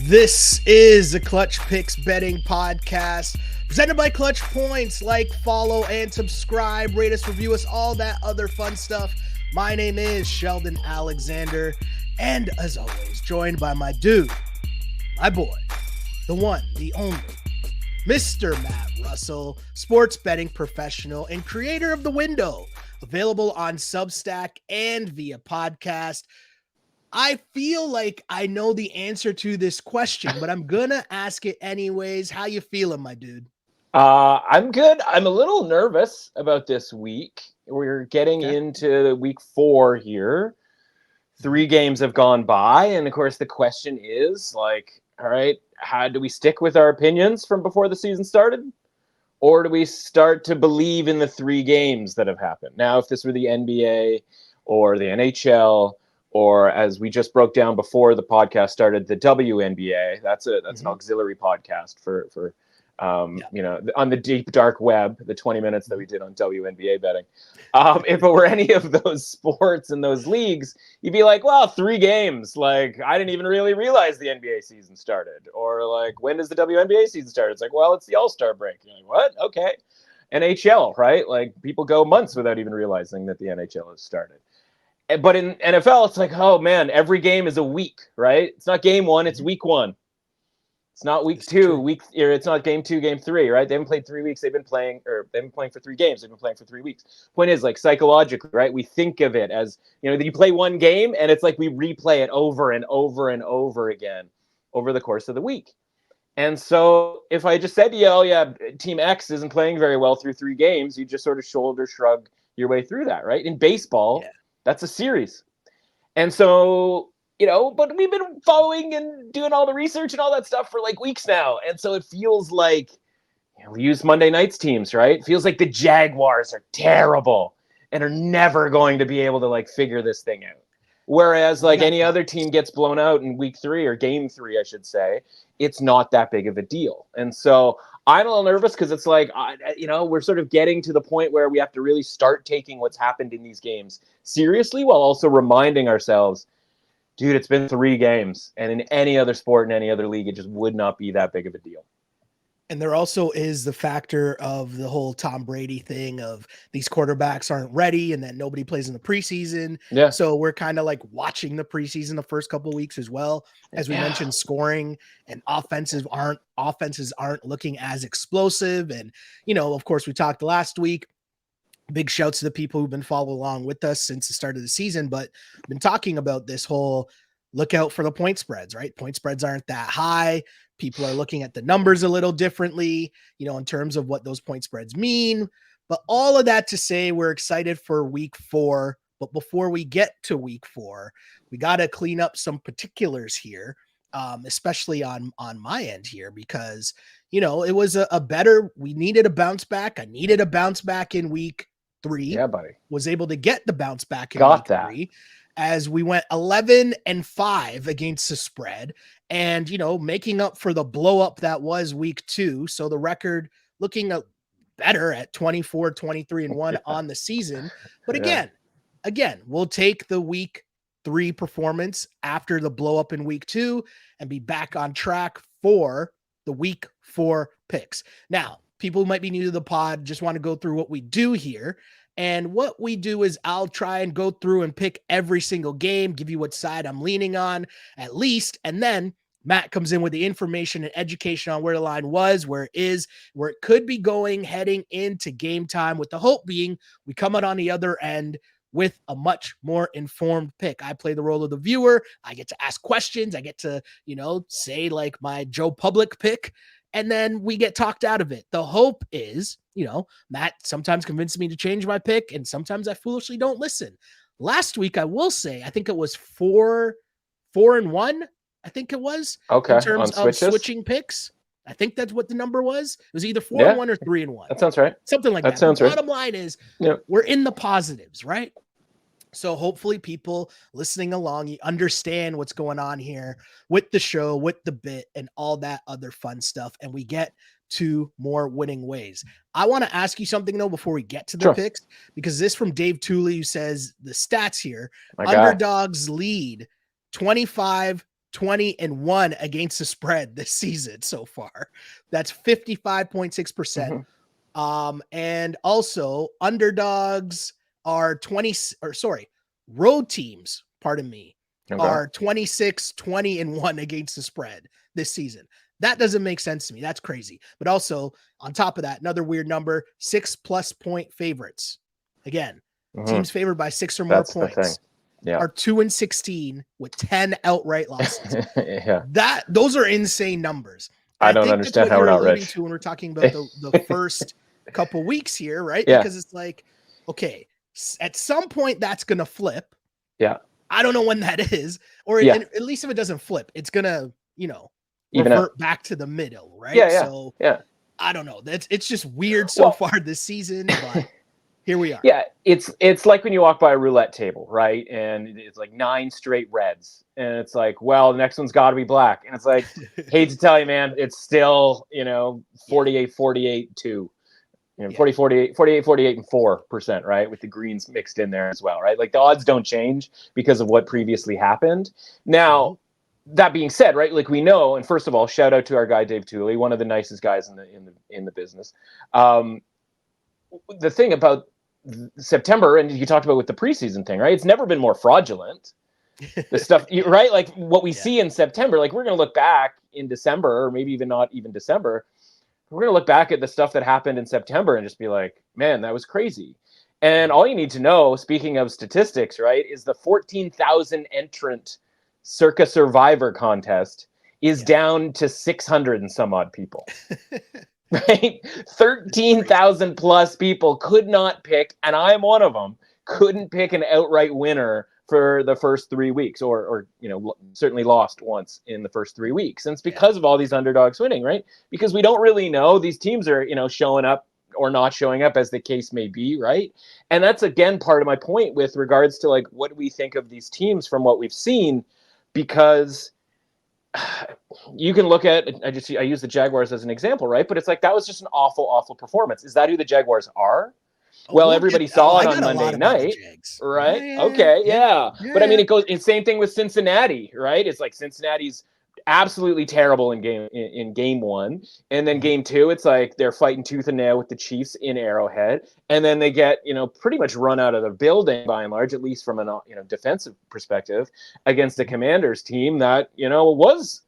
This is the Clutch Picks Betting Podcast presented by ClutchPoints. Like, follow, and subscribe. Rate us, review us, all that other fun stuff. My name is Sheldon Alexander, and as always, joined by my dude, my boy, the one, the only, Mr. Matt Russell, sports betting professional and creator of The Window, available on Substack and via podcast. I feel like I know the answer to this question, but I'm going to ask it anyways. How you feeling, my dude? I'm good. I'm a little nervous about this week. We're getting into week 4 here. 3 games have gone by. And of course, the question is like, all right, how do we stick with our opinions from before the season started? Or do we start to believe in the 3 games that have happened? Now, if this were the NBA or the NHL, or as we just broke down before the podcast started, the WNBA, that's an auxiliary podcast for on the deep dark web, the 20 minutes that we did on WNBA betting. If it were any of those sports and those leagues, you'd be like, well, 3 games. Like, I didn't even really realize the NBA season started. Or like, when does the WNBA season start? It's like, well, it's the All-Star break. You're like, what? Okay. NHL, right? Like, people go months without even realizing that the NHL has started. But in NFL, it's like, oh man, every game is a week, right? It's not game 1, it's week 1. It's not week 2, it's not game 2, game 3, right? They haven't played 3 weeks. They've been playing for 3 games. They've been playing for 3 weeks. Point is, like, psychologically, right? We think of it as, you play one game and it's like we replay it over and over and over again over the course of the week. And so if I just said to you, oh yeah, team X isn't playing very well through 3 games, you just sort of shoulder shrug your way through that, right? In baseball, that's a series. And so, but we've been following and doing all the research and all that stuff for like weeks now. And so it feels like, we use Monday night's teams, right? It feels like the Jaguars are terrible and are never going to be able to like figure this thing out. Whereas like any other team gets blown out in week 3 or game 3, I should say, it's not that big of a deal. And so I'm a little nervous because it's like, we're sort of getting to the point where we have to really start taking what's happened in these games seriously while also reminding ourselves, dude, it's been 3 games. And in any other sport, in any other league, it just would not be that big of a deal. And there also is the factor of the whole Tom Brady thing of these quarterbacks aren't ready and that nobody plays in the preseason. Yeah. So we're kind of like watching the preseason the first couple of weeks as well. As we mentioned, scoring and offenses aren't looking as explosive. And, of course, we talked last week. Big shouts to the people who've been following along with us since the start of the season, but I've been talking about this whole look out for the point spreads, right? Point spreads aren't that high. People are looking at the numbers a little differently, in terms of what those point spreads mean. But all of that to say, we're excited for week 4. But before we get to week 4, we got to clean up some particulars here, especially on my end here, because, it was we needed a bounce back. I needed a bounce back in week 3. Yeah, buddy. Was able to get the bounce back in week 3. As we went 11-5 against the spread and, making up for the blow up that was week 2. So the record looking better at 24-23-1 on the season. But again, we'll take the week 3 performance after the blow up in week 2 and be back on track for the week 4 picks. Now, people who might be new to the pod just want to go through what we do here. And what we do is I'll try and go through and pick every single game, give you what side I'm leaning on at least. And then Matt comes in with the information and education on where the line was, where it is, where it could be going heading into game time, with the hope being we come out on the other end with a much more informed pick. I play the role of the viewer. I get to ask questions. I get to, say like my Joe Public pick. And then we get talked out of it. The hope is, Matt sometimes convinces me to change my pick, and sometimes I foolishly don't listen. Last week, I will say, I think it was 4-1. I think it was. Okay. In terms of switching picks. I think that's what the number was. It was either 4-1 or 3-1. That sounds right. Something like that. Sounds the right. Bottom line is we're in the positives, right? So hopefully people listening along, you understand what's going on here with the show, with the bit, and all that other fun stuff. And we get to more winning ways. I want to ask you something, though, before we get to the picks, because this from Dave Tooley, who says the stats here, underdogs lead 25 20-1 against the spread this season so far. That's 55.6%. And also underdogs are road teams, pardon me, are 26-20-1 against the spread this season. That doesn't make sense to me. That's crazy. But also on top of that, another weird number, 6+ point favorites. Again, teams favored by 6 or more points are 2-16 with 10 outright losses. Those are insane numbers. I don't understand how we're not rich. To when we're talking about the first couple weeks here, right? Yeah. Because it's like, okay, at some point that's gonna flip. Yeah. I don't know when that is, or at least if it doesn't flip, it's gonna, revert back to the middle, right? So I don't know. It's just weird so far this season, but here we are. Yeah, it's like when you walk by a roulette table, right? And it's like 9 straight reds. And it's like, well, the next one's got to be black. And it's like, hate to tell you, man, it's still, 48-48-2. 48 and 4%, right? With the greens mixed in there as well, right? Like the odds don't change because of what previously happened. Now, that being said, right? Like we know, and first of all, shout out to our guy Dave Tooley, one of the nicest guys in the business. The thing about September, and you talked about with the preseason thing, right? It's never been more fraudulent. The stuff, right? Like what we see in September, like we're going to look back in December, or maybe even not even December. We're going to look back at the stuff that happened in September and just be like, man, that was crazy. And all you need to know, speaking of statistics, right, is the 14,000 entrant Circa Survivor contest is down to 600 and some odd people. Right? 13,000 plus people could not pick, and I'm one of them, couldn't pick an outright winner for the first 3 weeks, or certainly lost once in the first 3 weeks. And it's because of all these underdogs winning, right? Because we don't really know. These teams are, showing up or not showing up as the case may be, right? And that's, again, part of my point with regards to, like, what do we think of these teams from what we've seen? Because you can look at, I use the Jaguars as an example, right? But it's like, that was just an awful, awful performance. Is that who the Jaguars are? Well, everybody saw it on Monday night, right? Yeah. But I mean, it's same thing with Cincinnati, right? It's like Cincinnati's absolutely terrible in game one. And then game two, it's like they're fighting tooth and nail with the Chiefs in Arrowhead. And then they get, pretty much run out of the building by and large, at least from an, defensive perspective, against the Commanders team that,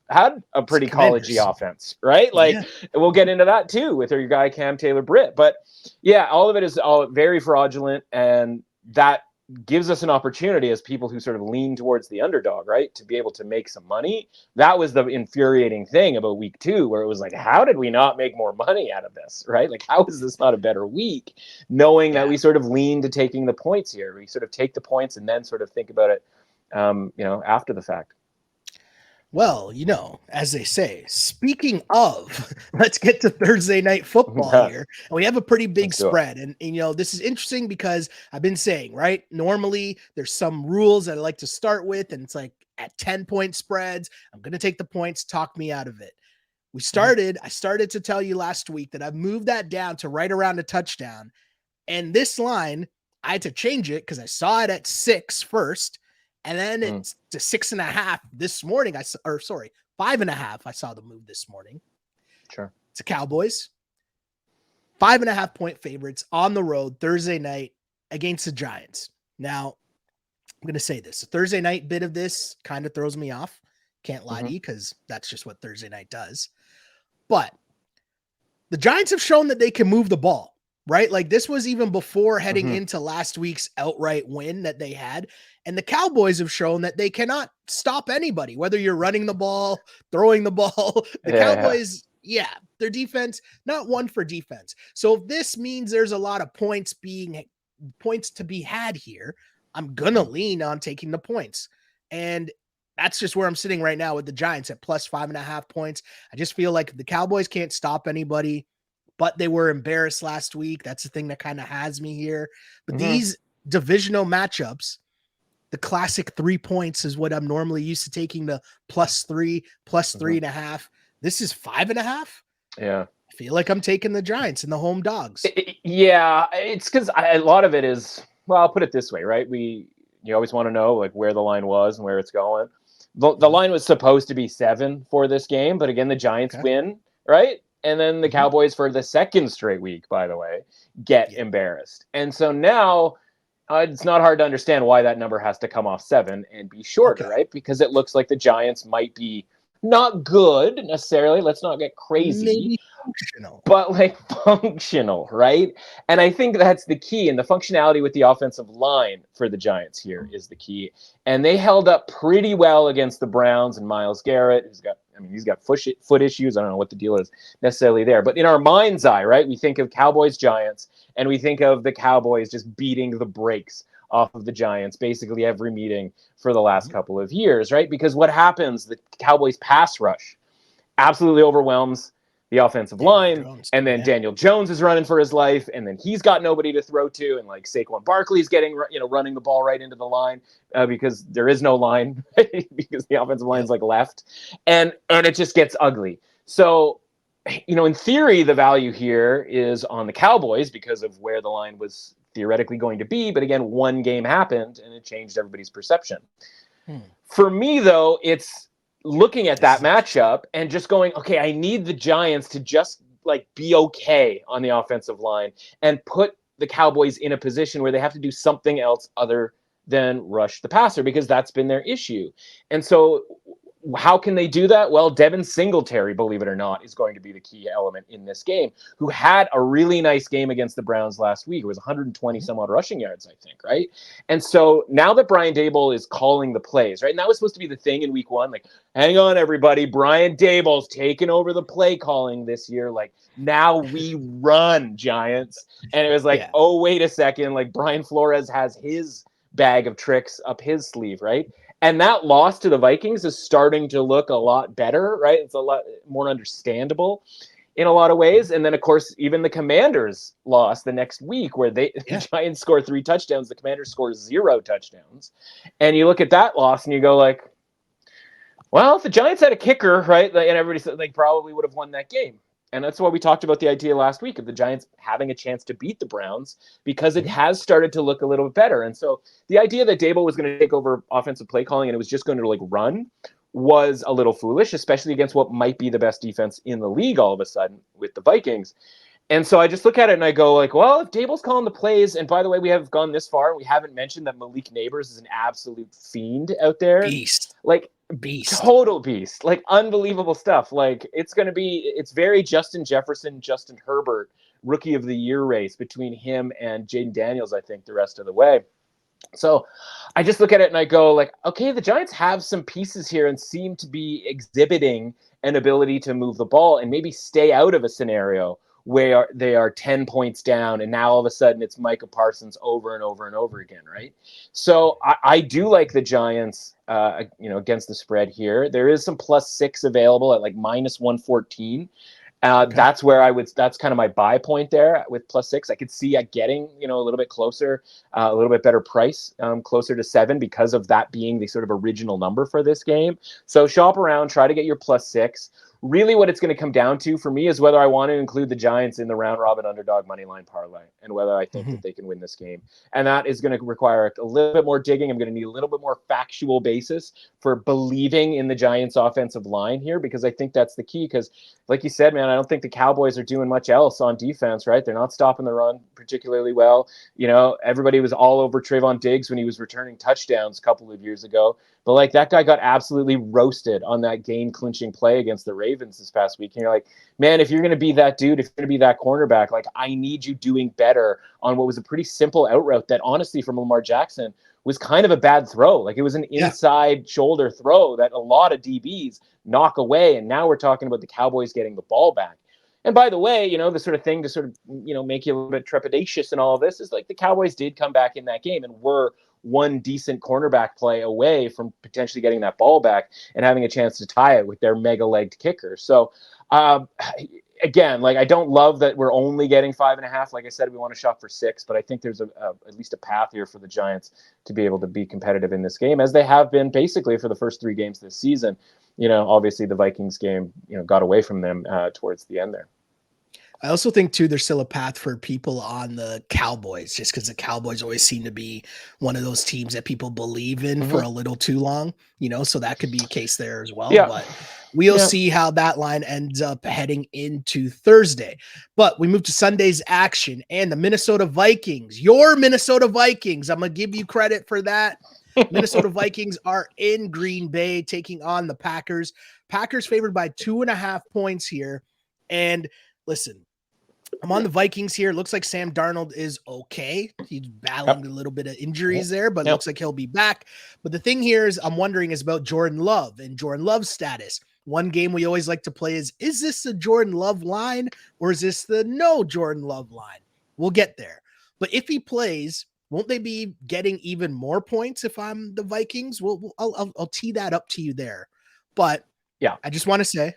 had a pretty collegey offense, right? Like we'll get into that too with your guy, Cam Taylor-Britt. But yeah, all of it is all very fraudulent. And that gives us an opportunity as people who sort of lean towards the underdog, right, to be able to make some money. That was the infuriating thing about week 2, where it was like, how did we not make more money out of this, right? Like, how is this not a better week, knowing that we sort of lean to taking the points here? We sort of take the points and then sort of think about it, after the fact. Well, as they say, speaking of, let's get to Thursday night football here. And we have a pretty big spread. And, this is interesting because I've been saying, right, normally there's some rules that I like to start with. And it's like at 10-point spreads, I'm going to take the points, talk me out of it. I started to tell you last week that I've moved that down to right around a touchdown. And this line, I had to change it because I saw it at 6 first. And then it's to 6.5 this morning. 5.5. I saw the move this morning. Sure. It's the Cowboys. 5.5-point favorites on the road Thursday night against the Giants. Now, I'm going to say this. The Thursday night bit of this kind of throws me off. Can't lie to you because that's just what Thursday night does. But the Giants have shown that they can move the ball. Right? Like this was even before heading into last week's outright win that they had. And the Cowboys have shown that they cannot stop anybody, whether you're running the ball, throwing the ball. The Cowboys, their defense, not one for defense. So if this means there's a lot of points to be had here, I'm going to lean on taking the points. And that's just where I'm sitting right now with the Giants at plus 5.5 points. I just feel like the Cowboys can't stop anybody. But they were embarrassed last week. That's the thing that kind of has me here. But these divisional matchups, the classic 3 points is what I'm normally used to taking, the +3, +3.5. This is 5.5. Yeah. I feel like I'm taking the Giants and the home dogs. It's because a lot of it is, well, I'll put it this way, right? You always want to know like where the line was and where it's going. The line was supposed to be 7 for this game, but again, the Giants win, right? And then the Cowboys, for the second straight week, by the way, get embarrassed. And so now it's not hard to understand why that number has to come off 7 and be shorter, right? Because it looks like the Giants might be not good necessarily. Let's not get crazy. Maybe functional. But like functional, right? And I think that's the key. And the functionality with the offensive line for the Giants here is the key. And they held up pretty well against the Browns and Myles Garrett, he's got foot issues. I don't know what the deal is necessarily there. But in our mind's eye, right, we think of Cowboys Giants, and we think of the Cowboys just beating the brakes off of the Giants basically every meeting for the last couple of years, right? Because what happens, the Cowboys pass rush absolutely overwhelms the offensive line, and then Daniel Jones is running for his life, and then he's got nobody to throw to, and like Saquon Barkley's getting, running the ball right into the line because there is no line because the offensive line's like left, and it just gets ugly. So, in theory, the value here is on the Cowboys because of where the line was theoretically going to be, but again, one game happened and it changed everybody's perception. For me, though, it's looking at that matchup and just going, okay, I need the Giants to just be okay on the offensive line and put the Cowboys in a position where they have to do something else other than rush the passer, because that's been their issue. And so how can they do that? Well, Devin Singletary, believe it or not, is going to be the key element in this game, who had a really nice game against the Browns last week. It was 120 some odd rushing yards, I think, right? And so now that Brian Daboll is calling the plays, right? And that was supposed to be the thing in week 1. Hang on, everybody. Brian Daboll's taken over the play calling this year. Now we run, Giants. And it was oh, wait a second. Brian Flores has his bag of tricks up his sleeve, right? And that loss to the Vikings is starting to look a lot better, right? It's a lot more understandable in a lot of ways. And then, of course, even the Commanders lost the next week where the Giants score 3 touchdowns. The Commanders score 0 touchdowns. And you look at that loss and you go well, if the Giants had a kicker, right, and everybody said they probably would have won that game. And that's why we talked about the idea last week of the Giants having a chance to beat the Browns, because it has started to look a little bit better. And so the idea that Daboll was going to take over offensive play calling and it was just going to run was a little foolish, especially against what might be the best defense in the league all of a sudden with the Vikings. And so I just look at it and I go well, if Daboll's calling the plays, and by the way, we have gone this far and we haven't mentioned that Malik Neighbors is an absolute fiend out there. Beast. Total beast, unbelievable stuff. It's very Justin Jefferson, Justin Herbert rookie of the year race between him and Jaden Daniels, I think, the rest of the way. So I just look at it and I go okay, the Giants have some pieces here and seem to be exhibiting an ability to move the ball and maybe stay out of a scenario where they are 10 points down and now all of a sudden it's Micah Parsons over and over and over again, right? So I do like the Giants, against the spread here. There is some +6 available at minus 114. That's where that's kind of my buy point there with +6. I could see getting, a little bit closer, a little bit better price, closer to 7 because of that being the sort of original number for this game. So shop around, try to get your +6. Really what it's going to come down to for me is whether I want to include the Giants in the round robin underdog money line parlay and whether I think that they can win this game. And that is going to require a little bit more digging. I'm going to need a little bit more factual basis for believing in the Giants offensive line here, because I think that's the key. Because like you said, man, I don't think the Cowboys are doing much else on defense, right? They're not stopping the run particularly well. Everybody was all over Trayvon Diggs when he was returning touchdowns a couple of years ago. But that guy got absolutely roasted on that game-clinching play against the Ravens this past week. And you're man, if you're going to be that dude, if you're going to be that cornerback, I need you doing better on what was a pretty simple out route that, honestly, from Lamar Jackson was kind of a bad throw. It was an inside shoulder throw that a lot of DBs knock away. And now we're talking about the Cowboys getting the ball back. And by the way, the sort of thing to sort of, make you a little bit trepidatious in all of this is the Cowboys did come back in that game and were one decent cornerback play away from potentially getting that ball back and having a chance to tie it with their mega-legged kicker. So, again, I don't love that we're only getting 5.5. Like I said, we want to shop for 6, but I think there's at least a path here for the Giants to be able to be competitive in this game, as they have been basically for the first 3 games this season. Obviously the Vikings game, got away from them towards the end there. I also think too, there's still a path for people on the Cowboys, just because the Cowboys always seem to be one of those teams that people believe in for a little too long, so that could be a case there as well. Yeah. But we'll see how that line ends up heading into Thursday. But we move to Sunday's action and the Minnesota Vikings, your Minnesota Vikings. I'm going to give you credit for that. Minnesota Vikings are in Green Bay taking on the Packers. Packers favored by 2.5 points here. And listen, I'm on the Vikings here. Looks like Sam Darnold is okay. He's battling a little bit of injuries there, but looks like he'll be back. But the thing here is I'm wondering is about Jordan Love and Jordan Love's status. One game we always like to play is this the Jordan Love line or is this the no Jordan Love line? We'll get there. But if he plays, won't they be getting even more points if I'm the Vikings? I'll tee that up to you there. But yeah, I just want to say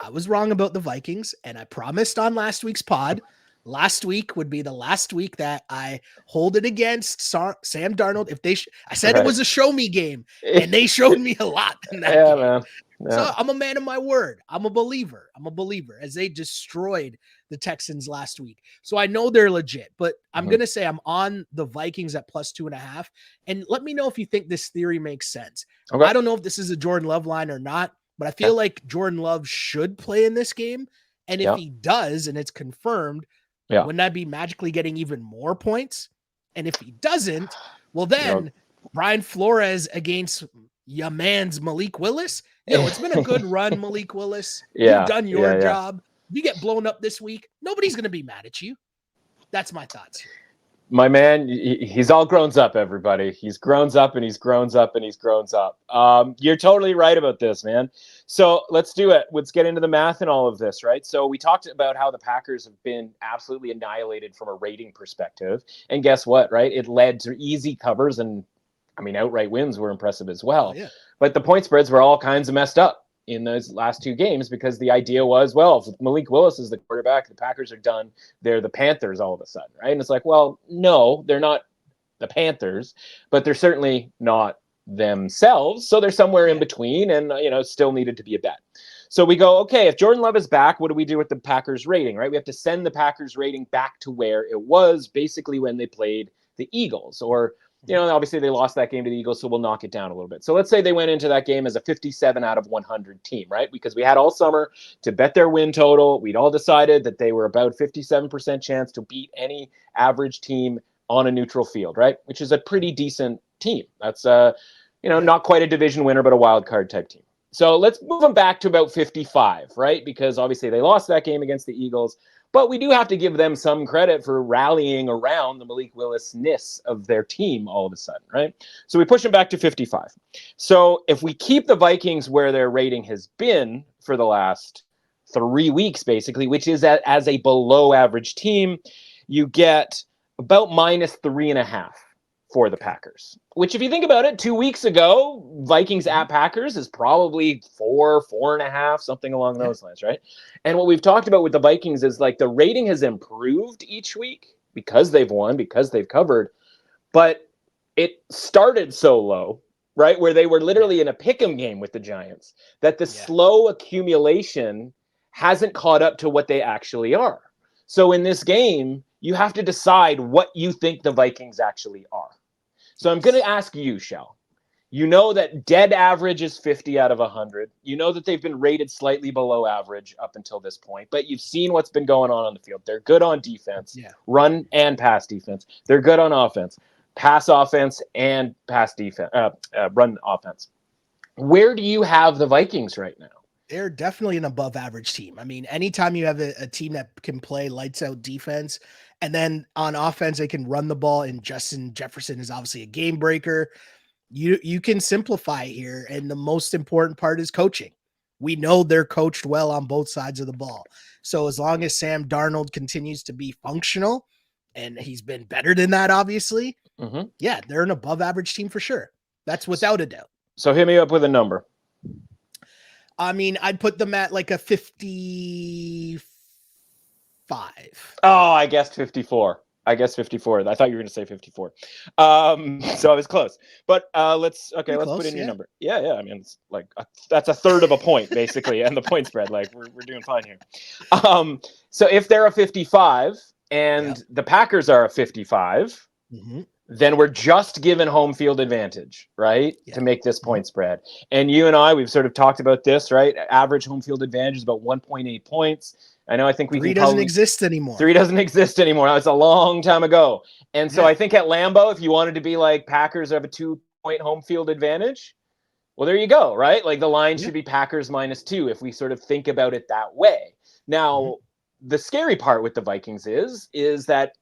I was wrong about the Vikings, and I promised on last week's pod, last week would be the last week that I hold it against Sam Darnold. If they, I said it was a show me game, and they showed me a lot in that game. Man. Yeah. So I'm a man of my word. I'm a believer as they destroyed the Texans last week. So I know they're legit, but I'm going to say I'm on the Vikings at +2.5. And let me know if you think this theory makes sense. Okay. I don't know if this is a Jordan Love line or not, but I feel like Jordan Love should play in this game. And if he does, and it's confirmed, wouldn't that be magically getting even more points? And if he doesn't, well then Brian Flores against your man's Malik Willis. It's been a good run, Malik Willis. You've done your job. If you get blown up this week, nobody's going to be mad at you. That's my thoughts here. My man, he's all grown up, everybody. He's grown up and he's grown up and he's grown up. You're totally right about this, man. So let's do it. Let's get into the math and all of this, right? So we talked about how the Packers have been absolutely annihilated from a rating perspective. And guess what, right? It led to easy covers and, outright wins were impressive as well. Oh, yeah. But the point spreads were all kinds of messed up in those last two games because the idea was, well, if Malik Willis is the quarterback, the Packers are done. They're the Panthers all of a sudden, right? And it's like, well, no, they're not the Panthers, but they're certainly not themselves. So they're somewhere in between and, still needed to be a bet. So we go, okay, if Jordan Love is back, what do we do with the Packers rating, right? We have to send the Packers rating back to where it was basically when they played the Eagles or, obviously they lost that game to the Eagles, so we'll knock it down a little bit. So let's say they went into that game as a 57 out of 100 team, right? Because we had all summer to bet their win total. We'd all decided that they were about 57% chance to beat any average team on a neutral field, right? Which is a pretty decent team. That's, not quite a division winner, but a wild card type team. So let's move them back to about 55, right? Because obviously they lost that game against the Eagles. But we do have to give them some credit for rallying around the Malik Willis-ness of their team all of a sudden, right? So we push them back to 55. So if we keep the Vikings where their rating has been for the last 3 weeks, basically, which is as a below average team, you get about -3.5 for the Packers, which if you think about it, 2 weeks ago, Vikings at Packers is probably 4.5, something along those lines, right? And what we've talked about with the Vikings is like the rating has improved each week because they've won, because they've covered, but it started so low, right? Where they were literally in a pick'em game with the Giants, that the slow accumulation hasn't caught up to what they actually are. So in this game, you have to decide what you think the Vikings actually are. So I'm going to ask you, Shell. You know that dead average is 50 out of 100. You know that they've been rated slightly below average up until this point, but you've seen what's been going on the field. They're good on defense, run and pass defense. They're good on offense, pass offense and pass defense, run offense. Where do you have the Vikings right now? They're definitely an above average team. Anytime you have a team that can play lights out defense and then on offense, they can run the ball, and Justin Jefferson is obviously a game breaker. You can simplify here. And the most important part is coaching. We know they're coached well on both sides of the ball. So as long as Sam Darnold continues to be functional, and he's been better than that, obviously, they're an above average team for sure. That's without a doubt. So hit me up with a number. I'd put them at like a 55. Oh, I guessed 54. I guess 54. I thought you were going to say 54. So I was close. But let's put in your number. Yeah. I mean, it's like that's a third of a point basically, and the point spread. Like we're doing fine here. So if they're a 55 and the Packers are a 55, then we're just given home field advantage, right? To make this point spread. And you and I, we've sort of talked about this, right? Average home field advantage is about 1.8 points. I think we 3 doesn't exist anymore. 3 doesn't exist anymore. That was a long time ago. And so I think at Lambeau, if you wanted to be like Packers have a 2-point home field advantage, well, there you go, right? Like the line should be Packers -2 if we sort of think about it that way. Now, the scary part with the Vikings is that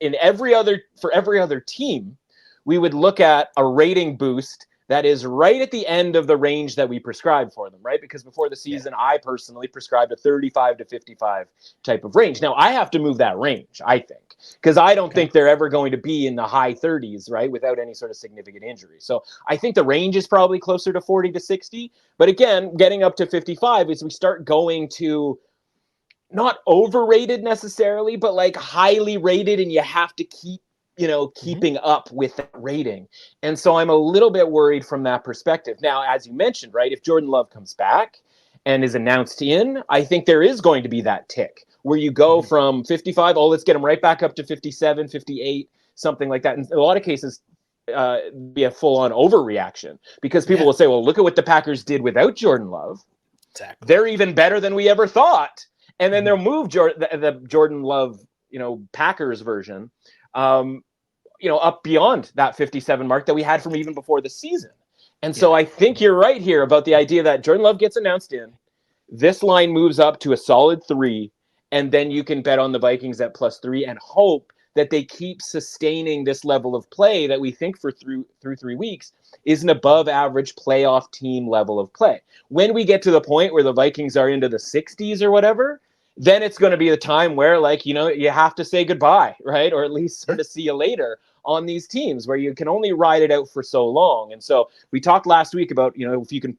for every other team, we would look at a rating boost that is right at the end of the range that we prescribed for them, right? Because before the season, I personally prescribed a 35 to 55 type of range. Now, I have to move that range, I think, because I don't think they're ever going to be in the high 30s, right, without any sort of significant injury. So I think the range is probably closer to 40 to 60. But again, getting up to 55 is we start going to not overrated necessarily, but like highly rated, and you have to keep keeping up with that rating. And so I'm a little bit worried from that perspective. Now, as you mentioned, right, if Jordan Love comes back and is announced in, I think there is going to be that tick where you go from 55, let's get him right back up to 57, 58, something like that. In a lot of cases, be a full-on overreaction because people will say, well, look at what the Packers did without Jordan Love. Exactly. They're even better than we ever thought. And then they'll move the Jordan Love, Packers version, up beyond that 57 mark that we had from even before the season. And so I think you're right here about the idea that Jordan Love gets announced in, this line moves up to a solid 3, and then you can bet on the Vikings at +3 and hope that they keep sustaining this level of play that we think through 3 weeks is an above average playoff team level of play. When we get to the point where the Vikings are into the 60s or whatever, then it's going to be the time where, you have to say goodbye, right? Or at least sort of see you later on these teams where you can only ride it out for so long. And so we talked last week about, if you can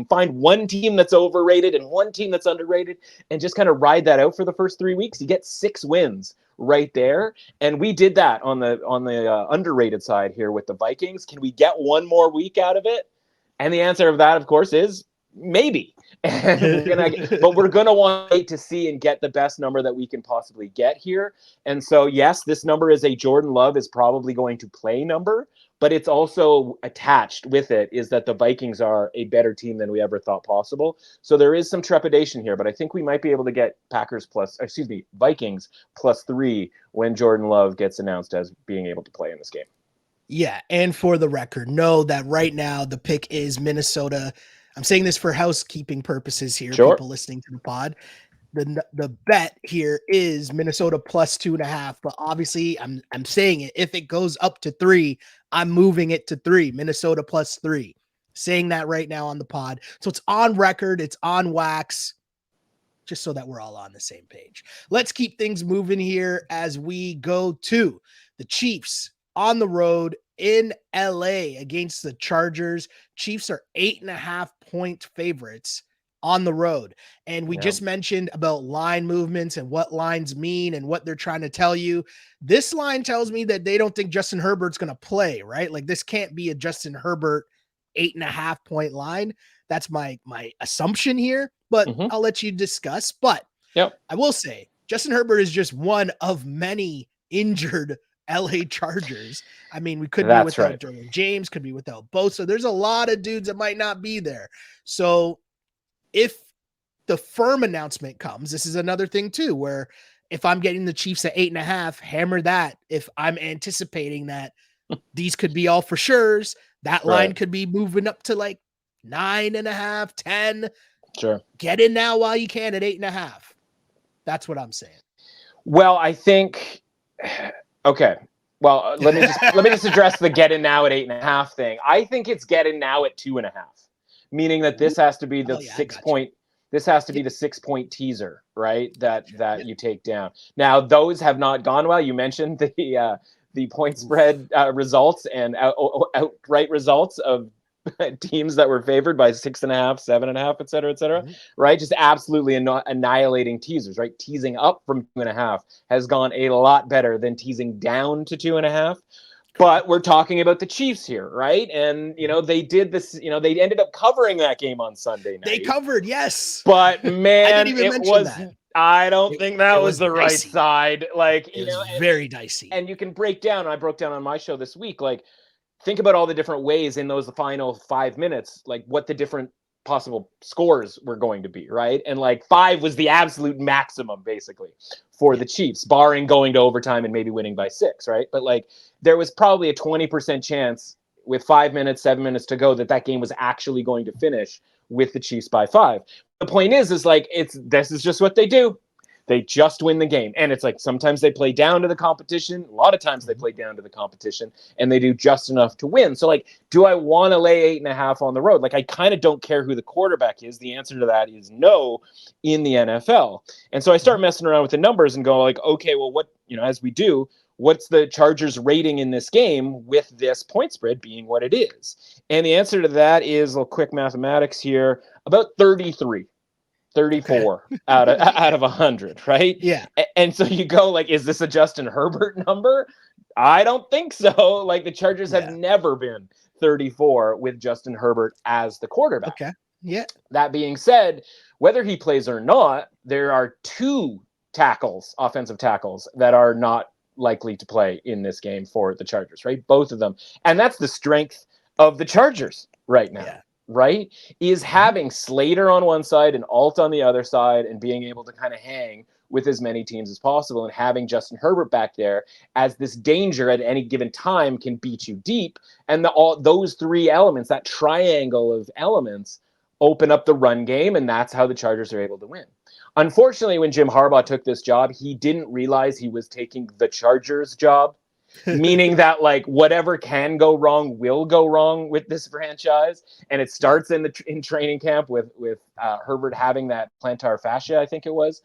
find one team that's overrated and one team that's underrated and just kind of ride that out for the first 3 weeks, you get 6 wins right there. And we did that on the underrated side here with the Vikings. Can we get one more week out of it? And the answer of that, of course, is maybe. But we're gonna want to wait to see and get the best number that we can possibly get here. And so, yes, this number is a Jordan Love is probably going to play number, but it's also attached with it is that the Vikings are a better team than we ever thought possible. So there is some trepidation here, but I think we might be able to get Vikings +3 when Jordan Love gets announced as being able to play in this game. Yeah, and for the record, know that right now the pick is Minnesota. I'm saying this for housekeeping purposes here, people listening to the pod. The bet here is Minnesota +2.5, but obviously I'm saying it. If it goes up to 3, I'm moving it to 3. Minnesota +3. Saying that right now on the pod. So it's on record, it's on wax, just so that we're all on the same page. Let's keep things moving here as we go to the Chiefs on the road in LA against the Chargers. Chiefs are 8.5-point favorites on the road. And we just mentioned about line movements and what lines mean and what they're trying to tell you. This line tells me that they don't think Justin Herbert's going to play, right? Like this can't be a Justin Herbert 8.5-point line. That's my assumption here, but I'll let you discuss. But I will say Justin Herbert is just one of many injured LA Chargers. I mean, we could be without Derwin James, could be without Bosa. There's a lot of dudes that might not be there. So if the firm announcement comes, this is another thing too, where if I'm getting the Chiefs at 8.5, hammer that. If I'm anticipating that these could be all for sure's, that line could be moving up to like 9.5, 10. Sure. Get in now while you can at 8.5. That's what I'm saying. Well, I think, okay. Well, let me just address the get in now at 8.5 thing. I think it's get in now at 2.5, meaning that this has to be the 6-point. This has to be the 6-point teaser, right? That you take down. Now, those have not gone well. You mentioned the point spread results and outright results of teams that were favored by 6.5, 7.5, et cetera, right? Just absolutely annihilating teasers, right? Teasing up from 2.5 has gone a lot better than teasing down to 2.5. But we're talking about the Chiefs here, right? And, they did this, they ended up covering that game on Sunday night. They covered, yes. But, man, I didn't even mention that. I don't think that was the right side. Like, it was very dicey. And you can break down, I broke down on my show this week, like, think about all the different ways in those final 5 minutes, like what the different possible scores were going to be, right? And like 5 was the absolute maximum, basically, for the Chiefs, barring going to overtime and maybe winning by 6, right? But like there was probably a 20% chance with 5 minutes, 7 minutes to go that game was actually going to finish with the Chiefs by 5. The point is like this is just what they do. They just win the game. And it's like sometimes they play down to the competition. A lot of times they play down to the competition and they do just enough to win. So like, do I want to lay 8.5 on the road? Like, I kind of don't care who the quarterback is. The answer to that is no in the NFL. And so I start messing around with the numbers and go like, okay, well, what, as we do, what's the Chargers rating in this game with this point spread being what it is? And the answer to that is a little quick mathematics here, about 34 out of 100, right? Yeah. And so you go like, is this a Justin Herbert number? I don't think so. Like the Chargers have never been 34 with Justin Herbert as the quarterback. Okay. Yeah. That being said, whether he plays or not, there are 2 offensive tackles that are not likely to play in this game for the Chargers, right? Both of them. And that's the strength of the Chargers right now. Yeah. Right, is having Slater on one side and Alt on the other side and being able to kind of hang with as many teams as possible and having Justin Herbert back there as this danger at any given time can beat you deep. And those 3 elements, that triangle of elements, open up the run game, and that's how the Chargers are able to win. Unfortunately, when Jim Harbaugh took this job, he didn't realize he was taking the Chargers job. Meaning that like whatever can go wrong will go wrong with this franchise, and it starts in training camp with Herbert having that plantar fascia, I think it was,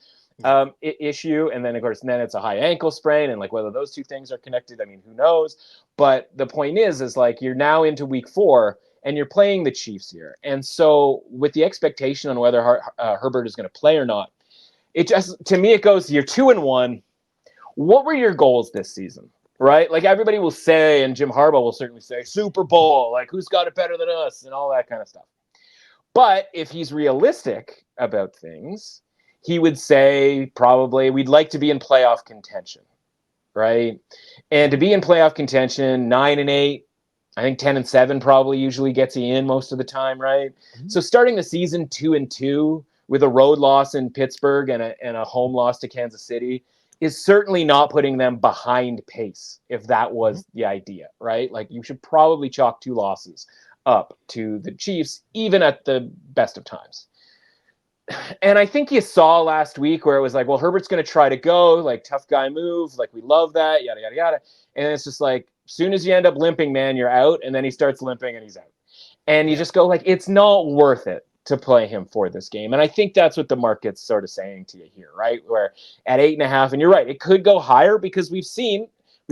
issue, and then of course then it's a high ankle sprain, and like whether those 2 things are connected, I mean, who knows? But the point is like you're now into week 4 and you're playing the Chiefs here, and so with the expectation on whether Herbert is going to play or not, it just to me it goes you're 2-1. What were your goals this season? Right? Like everybody will say, and Jim Harbaugh will certainly say, Super Bowl, like who's got it better than us and all that kind of stuff. But if he's realistic about things, he would say probably we'd like to be in playoff contention, right? And to be in playoff contention, 9-8, I think 10-7 probably usually gets you in most of the time, right? Mm-hmm. So starting the season 2-2 with a road loss in Pittsburgh and a home loss to Kansas City is certainly not putting them behind pace, if that was the idea, right? Like you should probably chalk 2 losses up to the Chiefs, even at the best of times. And I think you saw last week where it was like, well, Herbert's going to try to go, like tough guy move, like we love that, yada, yada, yada. And it's just like, as soon as you end up limping, man, you're out. And then he starts limping and he's out. And you just go like, it's not worth it to play him for this game. And I think that's what the market's sort of saying to you here, right? Where at 8.5, and you're right, it could go higher because we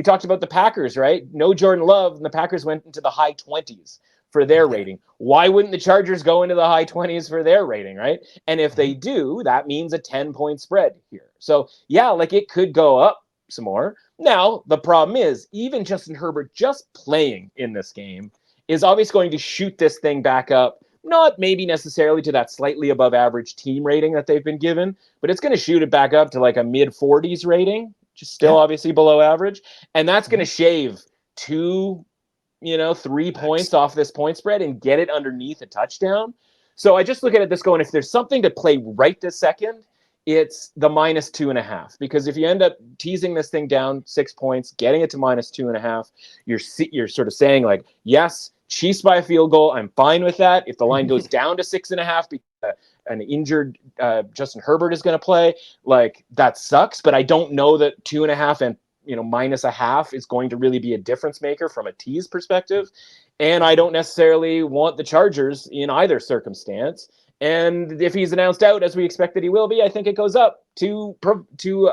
talked about the Packers, right? No Jordan Love, and the Packers went into the high 20s for their rating. Why wouldn't the Chargers go into the high 20s for their rating, right? And if they do, that means a 10-point spread here. So yeah, like it could go up some more. Now, the problem is even Justin Herbert just playing in this game is obviously going to shoot this thing back up. Not maybe necessarily to that slightly above average team rating that they've been given, but it's going to shoot it back up to like a mid 40s rating, which is still obviously below average. And that's going to shave 2, 3 points off this point spread and get it underneath a touchdown. So I just look at it this going, if there's something to play right this second, it's the -2.5. Because if you end up teasing this thing down 6 points, getting it to -2.5, you're sort of saying like, yes, Chiefs by a field goal, I'm fine with that. If the line goes down to 6.5 because an injured Justin Herbert is going to play, like that sucks. But I don't know that 2.5 and -0.5 is going to really be a difference maker from a tease perspective. And I don't necessarily want the Chargers in either circumstance. And if he's announced out, as we expect that he will be, I think it goes up to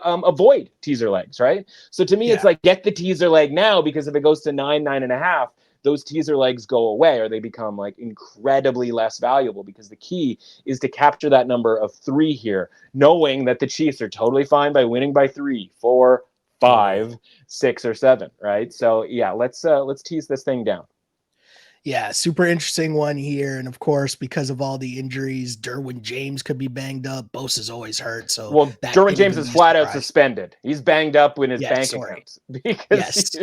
avoid teaser legs, right? So to me, it's like get the teaser leg now, because if it goes to 9.5, those teaser legs go away, or they become like incredibly less valuable, because the key is to capture that number of 3 here, knowing that the Chiefs are totally fine by winning by 3, 4, 5, 6, or 7, right? So yeah, let's tease this thing down. Yeah, super interesting one here. And of course, because of all the injuries, Derwin James could be banged up. Bosa's always hurt. So Derwin James is flat out suspended. He's banged up in his bank account because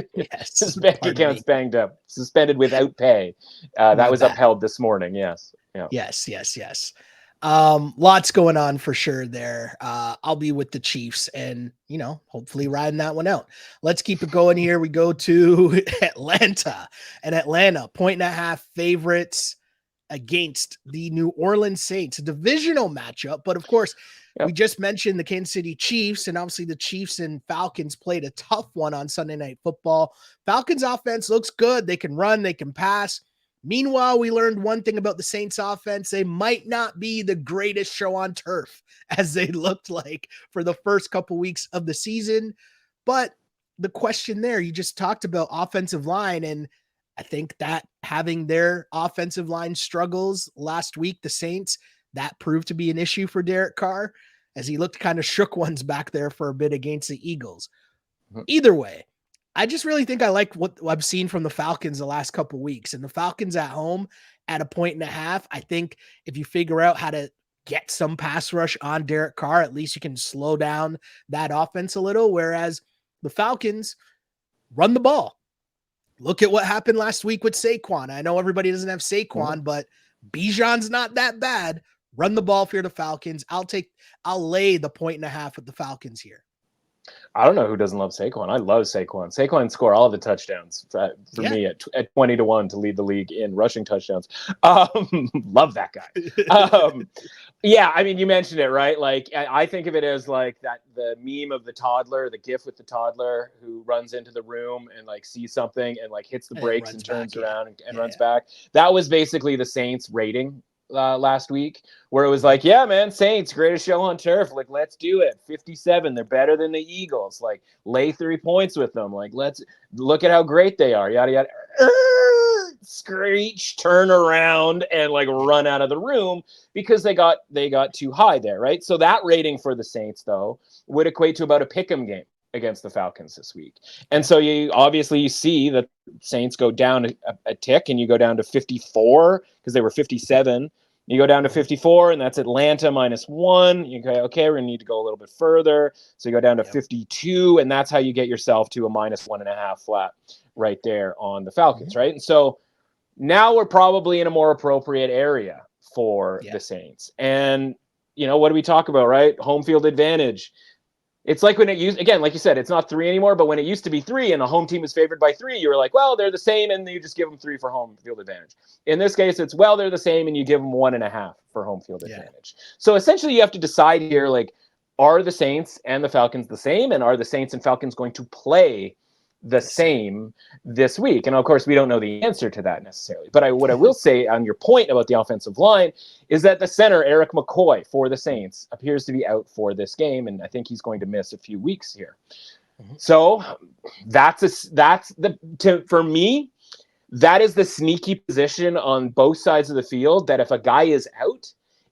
his bank account's banged up, suspended without pay. That was upheld this morning. Yes. Yeah. Yes. Lots going on for sure there. I'll be with the Chiefs and, hopefully riding that one out. Let's keep it going here. We go to Atlanta, 1.5 favorites against the New Orleans Saints, a divisional matchup. But of course, we just mentioned the Kansas City Chiefs, and obviously the Chiefs and Falcons played a tough one on Sunday Night Football. Falcons offense looks good. They can run, they can pass. Meanwhile, we learned one thing about the Saints offense. They might not be the greatest show on turf as they looked like for the first couple weeks of the season. But the question there, you just talked about offensive line, and I think that having their offensive line struggles last week, the Saints, that proved to be an issue for Derek Carr as he looked kind of shook ones back there for a bit against the Eagles. Either way, I just really think I like what I've seen from the Falcons the last couple of weeks, and the Falcons at home at 1.5. I think if you figure out how to get some pass rush on Derek Carr, at least you can slow down that offense a little. Whereas the Falcons run the ball. Look at what happened last week with Saquon. I know everybody doesn't have Saquon, but Bijan's not that bad. Run the ball for the Falcons. I'll lay the 1.5 with the Falcons here. I don't know who doesn't love Saquon. I love Saquon. Saquon scored all of the touchdowns for me at 20-1 to lead the league in rushing touchdowns. Love that guy. Yeah, I mean, you mentioned it, right? Like, I think of it as like the meme of the toddler, the gif with the toddler who runs into the room and like sees something and like hits the brakes and turns around and runs back. That was basically the Saints rating last week, where it was like, yeah, man, Saints, greatest show on turf. Like, let's do it. 57. They're better than the Eagles. Like, lay 3 points with them. Like, let's look at how great they are. Yada, yada. Screech, turn around, and like run out of the room because they got too high there, right? So that rating for the Saints, though, would equate to about a pick'em game against the Falcons this week. And so you see that Saints go down a tick, and you go down to 54 because they were 57. You go down to 54, and that's Atlanta -1. You go, okay, we're going to need to go a little bit further. So you go down to 52, and that's how you get yourself to a -1.5 flat right there on the Falcons, right? And so now we're probably in a more appropriate area for the Saints. And, what do we talk about, right? Home field advantage. It's like when it used, again, like you said, it's not 3 anymore, but when it used to be 3 and the home team was favored by 3, you were like, well, they're the same, and you just give them 3 for home field advantage. In this case, it's, well, they're the same, and you give them 1.5 for home field advantage. So essentially you have to decide here, like, are the Saints and the Falcons the same, and are the Saints and Falcons going to play the same this week? And of course, we don't know the answer to that necessarily. But what I will say on your point about the offensive line is that the center, Eric McCoy, for the Saints, appears to be out for this game, and I think he's going to miss a few weeks here. So for me, that is the sneaky position on both sides of the field, that if a guy is out,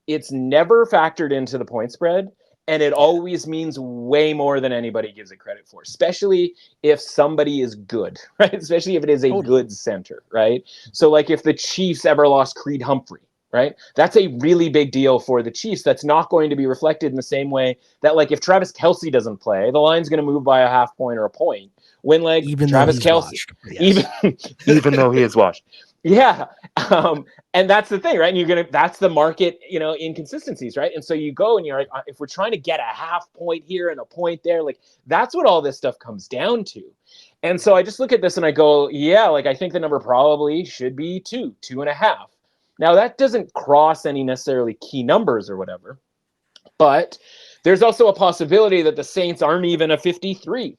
it's never factored into the point spread. And it always means way more than anybody gives it credit for, especially if somebody is good, right? Especially if it is a good center, right? So like if the Chiefs ever lost Creed Humphrey, right? That's a really big deal for the Chiefs. That's not going to be reflected in the same way that like if Travis Kelce doesn't play, the line's going to move by a half point or a point. When like even Travis Kelce, even though he is washed. Yeah. And that's the thing, right? And that's the market, inconsistencies, right? And so you go and you're like, if we're trying to get a half point here and a point there, like that's what all this stuff comes down to. And so I just look at this and I go, yeah, like I think the number probably should be 2.5. Now that doesn't cross any necessarily key numbers or whatever, but there's also a possibility that the Saints aren't even a 53.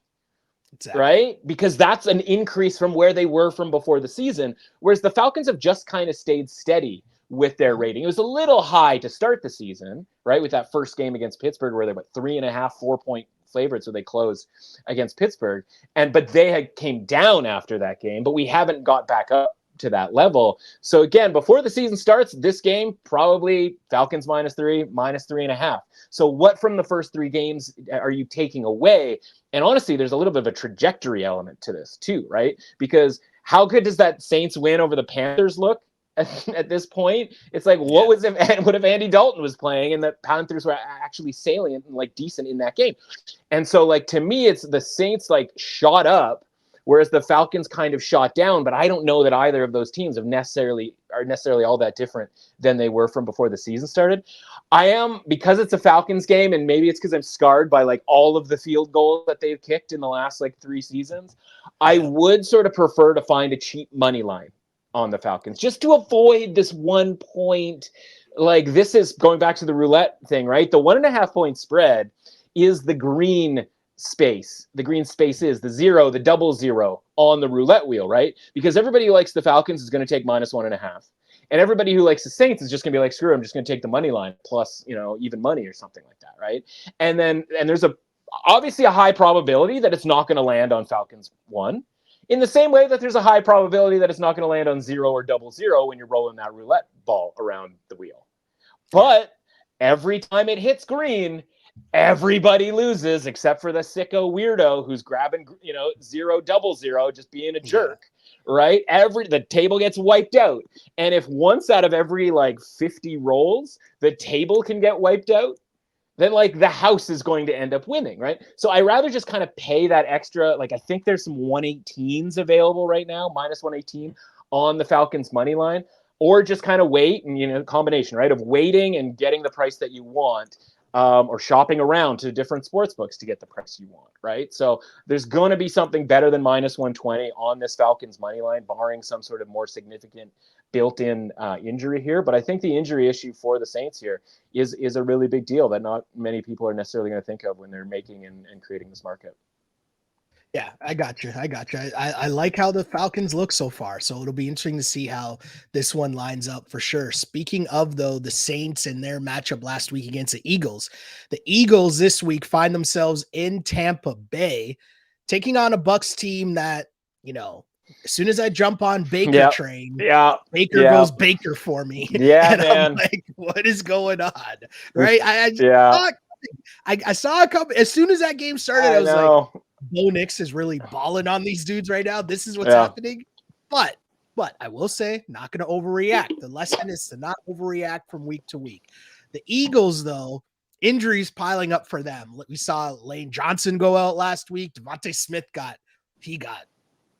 Exactly. Right? Because that's an increase from where they were from before the season, whereas the Falcons have just kind of stayed steady with their rating. It was a little high to start the season, right? With that first game against Pittsburgh where they were 3.5, 4-point favorites, so they closed against Pittsburgh. But they came down after that game, but we haven't got back up to that level. So again, before the season starts, this game probably Falcons -3, -3.5. So what from the first 3 games are you taking away? And honestly, there's a little bit of a trajectory element to this too, right? Because how good does that Saints win over the Panthers look at this point? It's like, what if Andy Dalton was playing and the Panthers were actually salient and like decent in that game? And so like, to me, it's the Saints like shot up, whereas the Falcons kind of shot down. But I don't know that either of those teams are necessarily all that different than they were from before the season started. Because it's a Falcons game, and maybe it's because I'm scarred by like all of the field goals that they've kicked in the last like 3 seasons. I would sort of prefer to find a cheap money line on the Falcons just to avoid this 1 point. Like, this is going back to the roulette thing, right? The 1.5 point spread is the green space. The green space is the 0, the 0 on the roulette wheel, right? Because everybody who likes the Falcons is going to take -1.5. And everybody who likes the Saints is just going to be like, screw it, I'm just going to take the money line plus, even money or something like that, right? And there's obviously a high probability that it's not going to land on Falcons 1. In the same way that there's a high probability that it's not going to land on 0 or 0 when you're rolling that roulette ball around the wheel. But every time it hits green, everybody loses except for the sicko weirdo who's grabbing, 0, 0, just being a jerk, right? The table gets wiped out. And if once out of every like 50 rolls, the table can get wiped out, then like the house is going to end up winning, right? So I rather just kind of pay that extra. Like, I think there's some 118s available right now, -118 on the Falcons money line, or just kind of wait and, combination, right, of waiting and getting the price that you want, or shopping around to different sports books to get the price you want, right? So there's going to be something better than -120 on this Falcons money line, barring some sort of more significant built-in injury here. But I think the injury issue for the Saints here is a really big deal that not many people are necessarily going to think of when they're making and creating this market. Yeah, I got you. I like how the Falcons look so far. So it'll be interesting to see how this one lines up for sure. Speaking of, though, the Saints and their matchup last week against the Eagles this week find themselves in Tampa Bay taking on a Bucs team that, as soon as I jump on Baker train, Baker goes Baker for me. Yeah, and man. I'm like, what is going on? Right? I saw it come. As soon as that game started, I was like, Bo Nix is really balling on these dudes right now. This is what's happening. But I will say, not going to overreact. The lesson is to not overreact from week to week. The Eagles, though, injuries piling up for them. We saw Lane Johnson go out last week. Devontae Smith got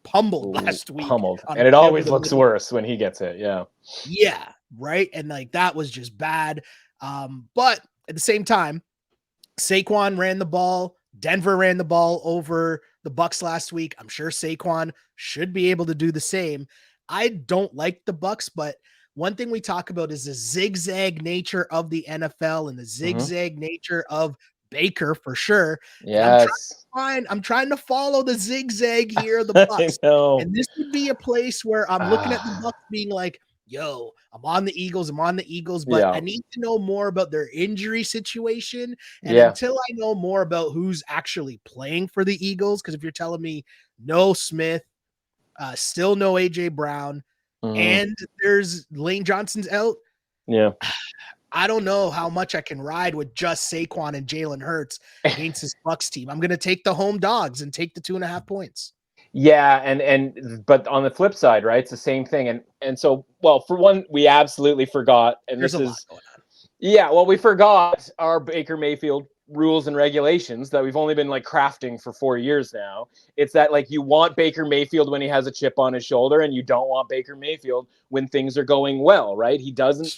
pummeled last week. And it always looks worse when he gets it. Yeah. Yeah. Right. And like, that was just bad. But at the same time, Saquon ran the ball. Denver ran the ball over the Bucs last week. I'm sure Saquon should be able to do the same. I don't like the Bucs, but one thing we talk about is the zigzag nature of the NFL and the zigzag nature of Baker for sure. Yes. I'm trying to follow the zigzag here of the Bucs. And this would be a place where I'm looking at the Bucs being like, yo, I'm on the Eagles, but I need to know more about their injury situation. And until I know more about who's actually playing for the Eagles, because if you're telling me no Smith, still no AJ Brown, and there's Lane Johnson's out. Yeah. I don't know how much I can ride with just Saquon and Jalen Hurts against this Bucs team. I'm going to take the home dogs and take the 2.5 points. Yeah, but on the flip side, right, it's the same thing. And so, well, for one, we absolutely forgot, and there's this a is lot going on. Yeah, well, we forgot our Baker Mayfield rules and regulations that we've only been like crafting for 4 years now. It's that like you want Baker Mayfield when he has a chip on his shoulder, and you don't want Baker Mayfield when things are going well, right? He doesn't.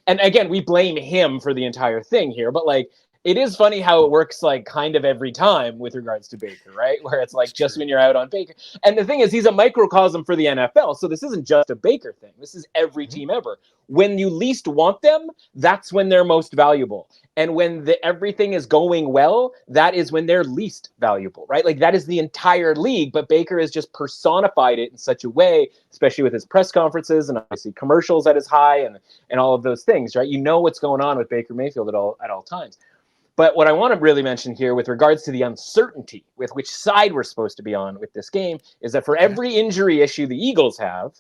And again, we blame him for the entire thing here, but like, it is funny how it works like kind of every time with regards to Baker, right? Where it's like just when you're out on Baker. And the thing is, he's a microcosm for the NFL. So this isn't just a Baker thing. This is every team ever. When you least want them, that's when they're most valuable. And when everything is going well, that is when they're least valuable, right? Like that is the entire league, but Baker has just personified it in such a way, especially with his press conferences and obviously commercials at his high and all of those things, right? You know what's going on with Baker Mayfield at all times. But what I want to really mention here with regards to the uncertainty with which side we're supposed to be on with this game is that for every injury issue the Eagles have,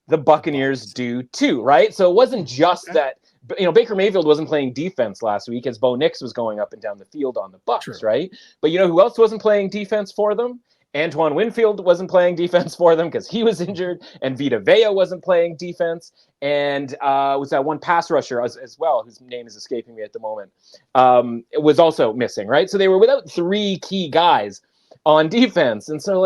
the Buccaneers do too, right? So it wasn't just that, Baker Mayfield wasn't playing defense last week as Bo Nix was going up and down the field on the Bucs, right? But you know who else wasn't playing defense for them? Antoine Winfield wasn't playing defense for them because he was injured, and Vita Vea wasn't playing defense, and was that one pass rusher as well, whose name is escaping me at the moment, it was also missing, right? So they were without 3 key guys on defense, and so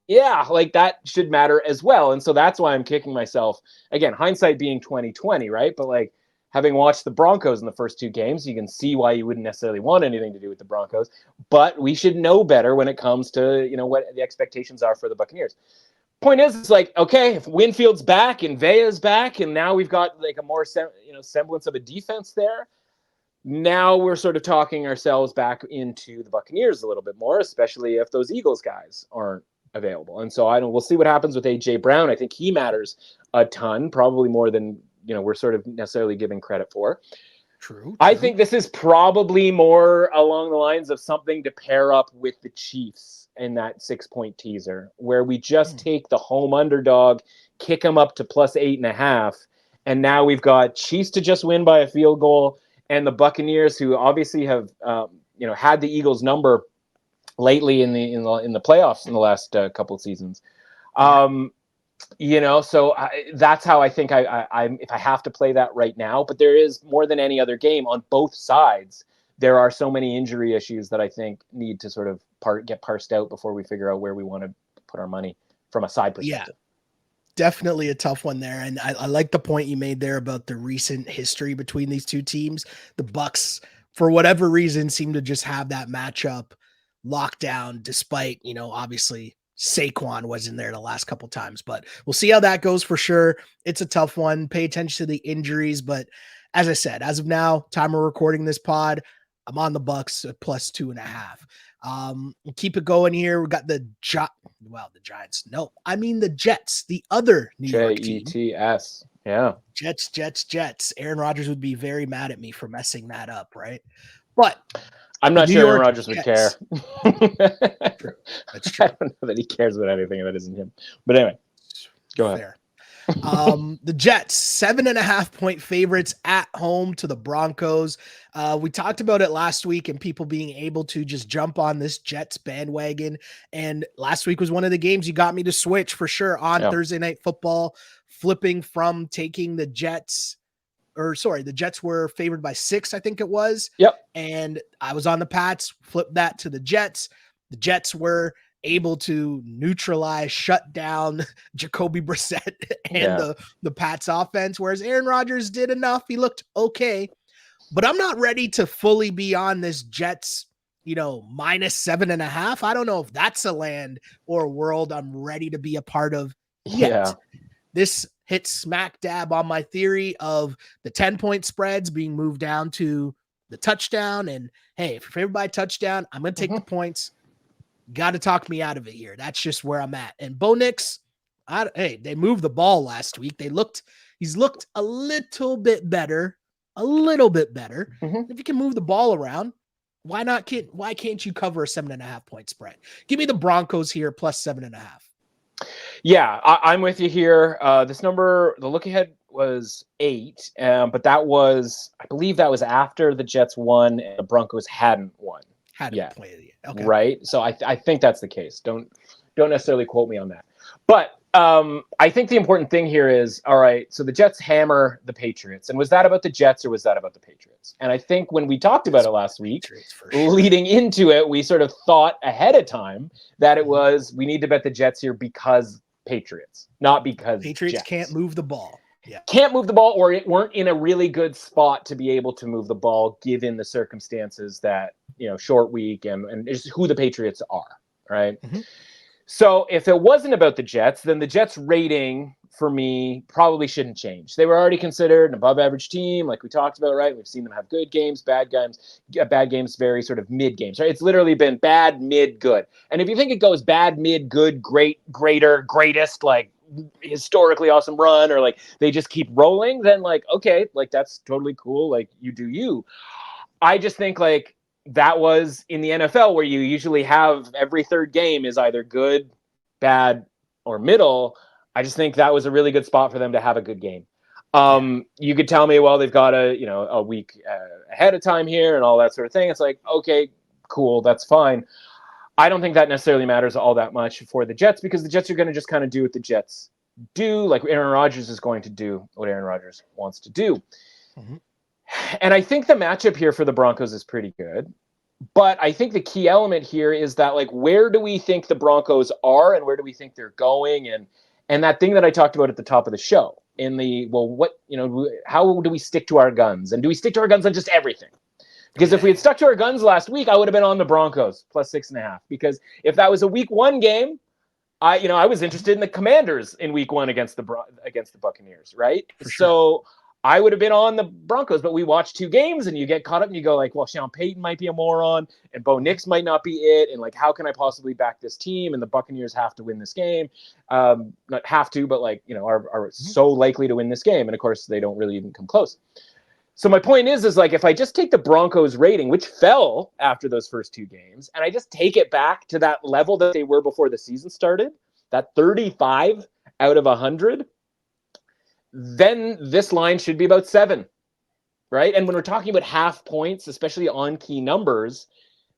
that should matter as well. And so that's why I'm kicking myself. Again, hindsight being 2020, right? But having watched the Broncos in the first 2 games, you can see why you wouldn't necessarily want anything to do with the Broncos. But we should know better when it comes to, what the expectations are for the Buccaneers. Point is, it's okay, if Winfield's back and Vea's back, and now we've got a more semblance of a defense there. Now we're sort of talking ourselves back into the Buccaneers a little bit more, especially if those Eagles guys aren't available. And so we'll see what happens with AJ Brown. I think he matters a ton, probably more than we're sort of necessarily giving credit for. True. I think this is probably more along the lines of something to pair up with the Chiefs in that 6-point teaser, where we just take the home underdog, kick them up to +8.5, and now we've got Chiefs to just win by a field goal, and the Buccaneers, who obviously have had the Eagles number lately in the playoffs in the last couple of seasons. So that's how I think I'm if I have to play that right now. But there is more than any other game on both sides. There are so many injury issues that I think need to sort of get parsed out before we figure out where we want to put our money from a side perspective. Yeah, definitely a tough one there. And I like the point you made there about the recent history between these two teams. The Bucs, for whatever reason, seem to just have that matchup locked down, despite, obviously Saquon was in there the last couple times, but we'll see how that goes for sure. It's a tough one. Pay attention to the injuries, but as I said, as of now, time we're recording this pod, I'm on the Bucs at +2.5. Keep it going here. We got the Giants. No, I mean the Jets, the other New York team. Jets. Yeah. Jets. Aaron Rodgers would be very mad at me for messing that up, right? But I'm not sure Aaron Rodgers would care. True. That's true. I don't know that he cares about anything that isn't him. But anyway, go ahead. The Jets, 7.5-point favorites at home to the Broncos. We talked about it last week and people being able to just jump on this Jets bandwagon. And last week was one of the games you got me to switch for sure on Thursday Night Football, flipping from taking the Jets. The Jets were favored by 6, I think it was. Yep. And I was on the Pats, flipped that to the Jets. The Jets were able to shut down Jacoby Brissett and the Pats offense, whereas Aaron Rodgers did enough. He looked okay. But I'm not ready to fully be on this Jets, -7.5. I don't know if that's a land or a world I'm ready to be a part of yet. Yeah. This hits smack dab on my theory of the 10-point spreads being moved down to the touchdown. And hey, if you're favored by a touchdown, I'm going to take the points. Got to talk me out of it here. That's just where I'm at. And Bo Nix, they moved the ball last week. He's looked a little bit better. If you can move the ball around, why can't you cover a 7.5-point spread? Give me the Broncos here +7.5. Yeah, I'm with you here. This number, the look ahead was 8, but I believe that was after the Jets won and the Broncos hadn't won. Hadn't played yet. Okay. Right. So I think that's the case. Don't necessarily quote me on that. But I think the important thing here is, all right, so the Jets hammer the Patriots. And was that about the Jets or was that about the Patriots? And I think when we talked about it last week, leading into it, we sort of thought ahead of time that it was, we need to bet the Jets here because Patriots, not because Patriots Jets can't move the ball. Yeah. Can't move the ball, or it weren't in a really good spot to be able to move the ball given the circumstances that, short week and just who the Patriots are, right? Mm-hmm. So if it wasn't about the Jets, then the Jets rating for me probably shouldn't change. They were already considered an above average team, like we talked about, right? We've seen them have good games, bad games, very sort of mid games, right? It's literally been bad, mid, good. And if you think it goes bad, mid, good, great, greater, greatest, like historically awesome run, or like they just keep rolling, then okay, that's totally cool. Like you do you. I just think that was in the NFL where you usually have every third game is either good, bad, or middle. I just think that was a really good spot for them to have a good game. You could tell me, well, they've got a week ahead of time here and all that sort of thing. It's like, okay, cool, that's fine. I don't think that necessarily matters all that much for the Jets, because the Jets are going to just kind of do what the Jets do, like Aaron Rodgers is going to do what Aaron Rodgers wants to do. Mm-hmm. And I think the matchup here for the Broncos is pretty good. But I think the key element here is that, like, where do we think the Broncos are and where do we think they're going? And that thing that I talked about at the top of the show how do we stick to our guns? And do we stick to our guns on just everything? Because if we had stuck to our guns last week, I would have been on the Broncos plus 6.5. Because if that was a week 1 game, I was interested in the Commanders in week 1 against the Buccaneers, right? For sure. So I would have been on the Broncos, but we watched 2 games and you get caught up and you go like, well, Sean Payton might be a moron and Bo Nix might not be it. And like, how can I possibly back this team? And the Buccaneers have to win this game. Not have to, but are so likely to win this game. And of course they don't really even come close. So my point is like, if I just take the Broncos rating, which fell after those first 2 games, and I just take it back to that level that they were before the season started, that 35 out of 100, then this line should be about 7, right? And when we're talking about half points, especially on key numbers,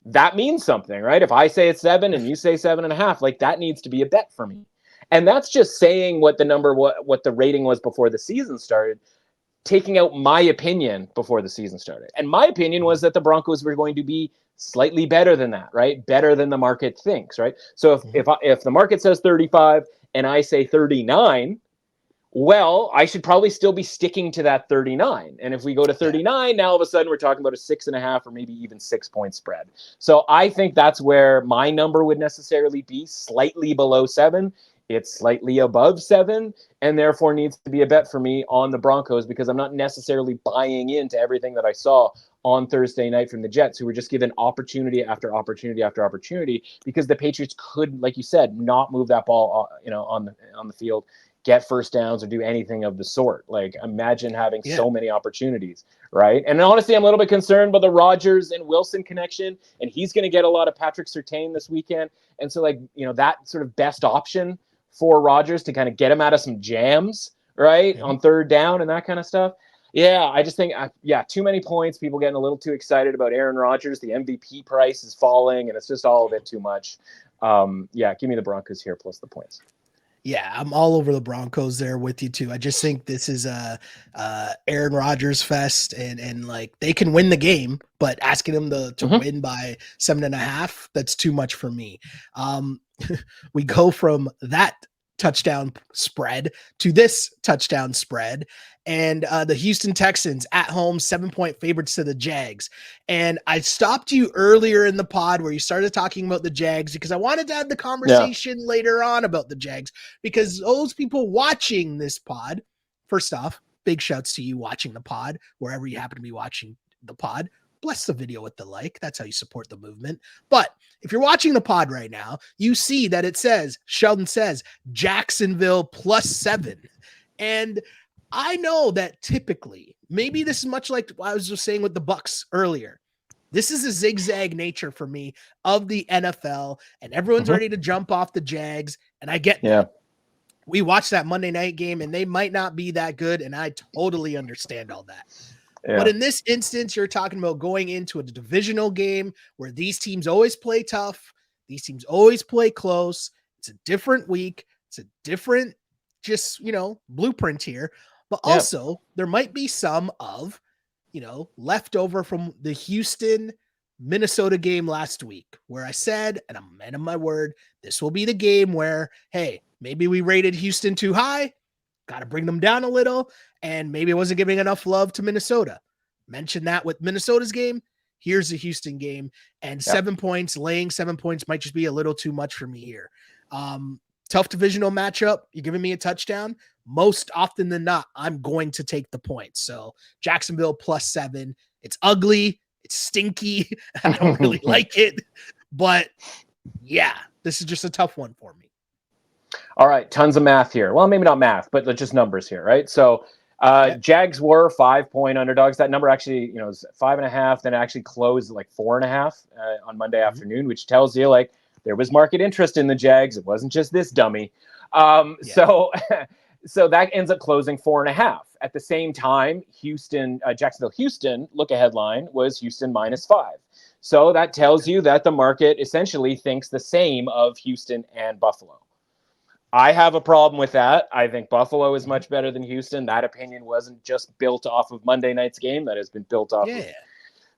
that means something, right? If I say it's 7 and you say 7.5, like that needs to be a bet for me. And that's just saying what the rating was before the season started, taking out my opinion before the season started. And my opinion was that the Broncos were going to be slightly better than that, right? Better than the market thinks, right? So if the market says 35 and I say 39, well, I should probably still be sticking to that 39. And if we go to 39, now all of a sudden we're talking about a 6.5 or maybe even 6 point spread. So I think that's where my number would necessarily be, slightly below 7. It's slightly above 7, and therefore needs to be a bet for me on the Broncos, because I'm not necessarily buying into everything that I saw on Thursday night from the Jets, who were just given opportunity after opportunity after opportunity, because the Patriots could, like you said, not move that ball, on the field, get first downs or do anything of the sort. Like, imagine having so many opportunities, right? And honestly, I'm a little bit concerned about the Rodgers and Wilson connection, and he's going to get a lot of Patrick Surtain this weekend. And so, that sort of best option for Rodgers to kind of get him out of some jams, right, on third down and that kind of stuff. Yeah, I just think, too many points. People getting a little too excited about Aaron Rodgers. The MVP price is falling, and it's just all a bit too much. Give me the Broncos here plus the points. Yeah, I'm all over the Broncos there with you too. I just think this is a Aaron Rodgers fest, and like they can win the game, but asking them to win by 7.5, that's too much for me. We go from that touchdown spread to this touchdown spread, and the Houston Texans at home 7-point favorites to the Jags. And I stopped you earlier in the pod where you started talking about the Jags, because I wanted to have the conversation later on about the Jags, because those people watching this pod, first off, big shouts to you watching the pod wherever you happen to be watching the pod. Bless the video with the like. That's how you support the movement. But if you're watching the pod right now, you see that Sheldon says Jacksonville plus 7. And I know that typically, maybe this is much like what I was just saying with the Bucs earlier. This is a zigzag nature for me of the NFL, and everyone's ready to jump off the Jags. And I get that. We watched that Monday night game, and they might not be that good, and I totally understand all that. Yeah. But in this instance, you're talking about going into a divisional game where these teams always play tough. These teams always play close. It's a different week. It's a different blueprint here. But also there might be some of, leftover from the Houston, Minnesota game last week, where I said, and I'm a man of my word, this will be the game where, hey, maybe we rated Houston too high. Got to bring them down a little, and maybe it wasn't giving enough love to Minnesota. Mentioned that with Minnesota's game. Here's the Houston game, and 7 points, laying 7 points might just be a little too much for me here. Tough divisional matchup. You're giving me a touchdown. Most often than not, I'm going to take the points. So Jacksonville plus 7. It's ugly. It's stinky. I don't really like it, but this is just a tough one for me. All right, tons of math here. Well, maybe not math, but just numbers here, right? So Jags were 5-point underdogs. That number actually, is 5.5. Then it actually closed at 4.5 on Monday afternoon, which tells you there was market interest in the Jags. It wasn't just this dummy. So that ends up closing 4.5. At the same time, Jacksonville, Houston look ahead line was Houston -5. So that tells you that the market essentially thinks the same of Houston and Buffalo. I have a problem with that. I think Buffalo is much better than Houston. That opinion wasn't just built off of Monday night's game. That has been built off of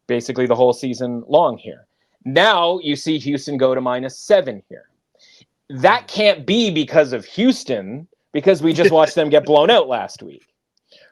basically the whole season long here. Now you see Houston go to -7 here. That can't be because of Houston, because we just watched them get blown out last week.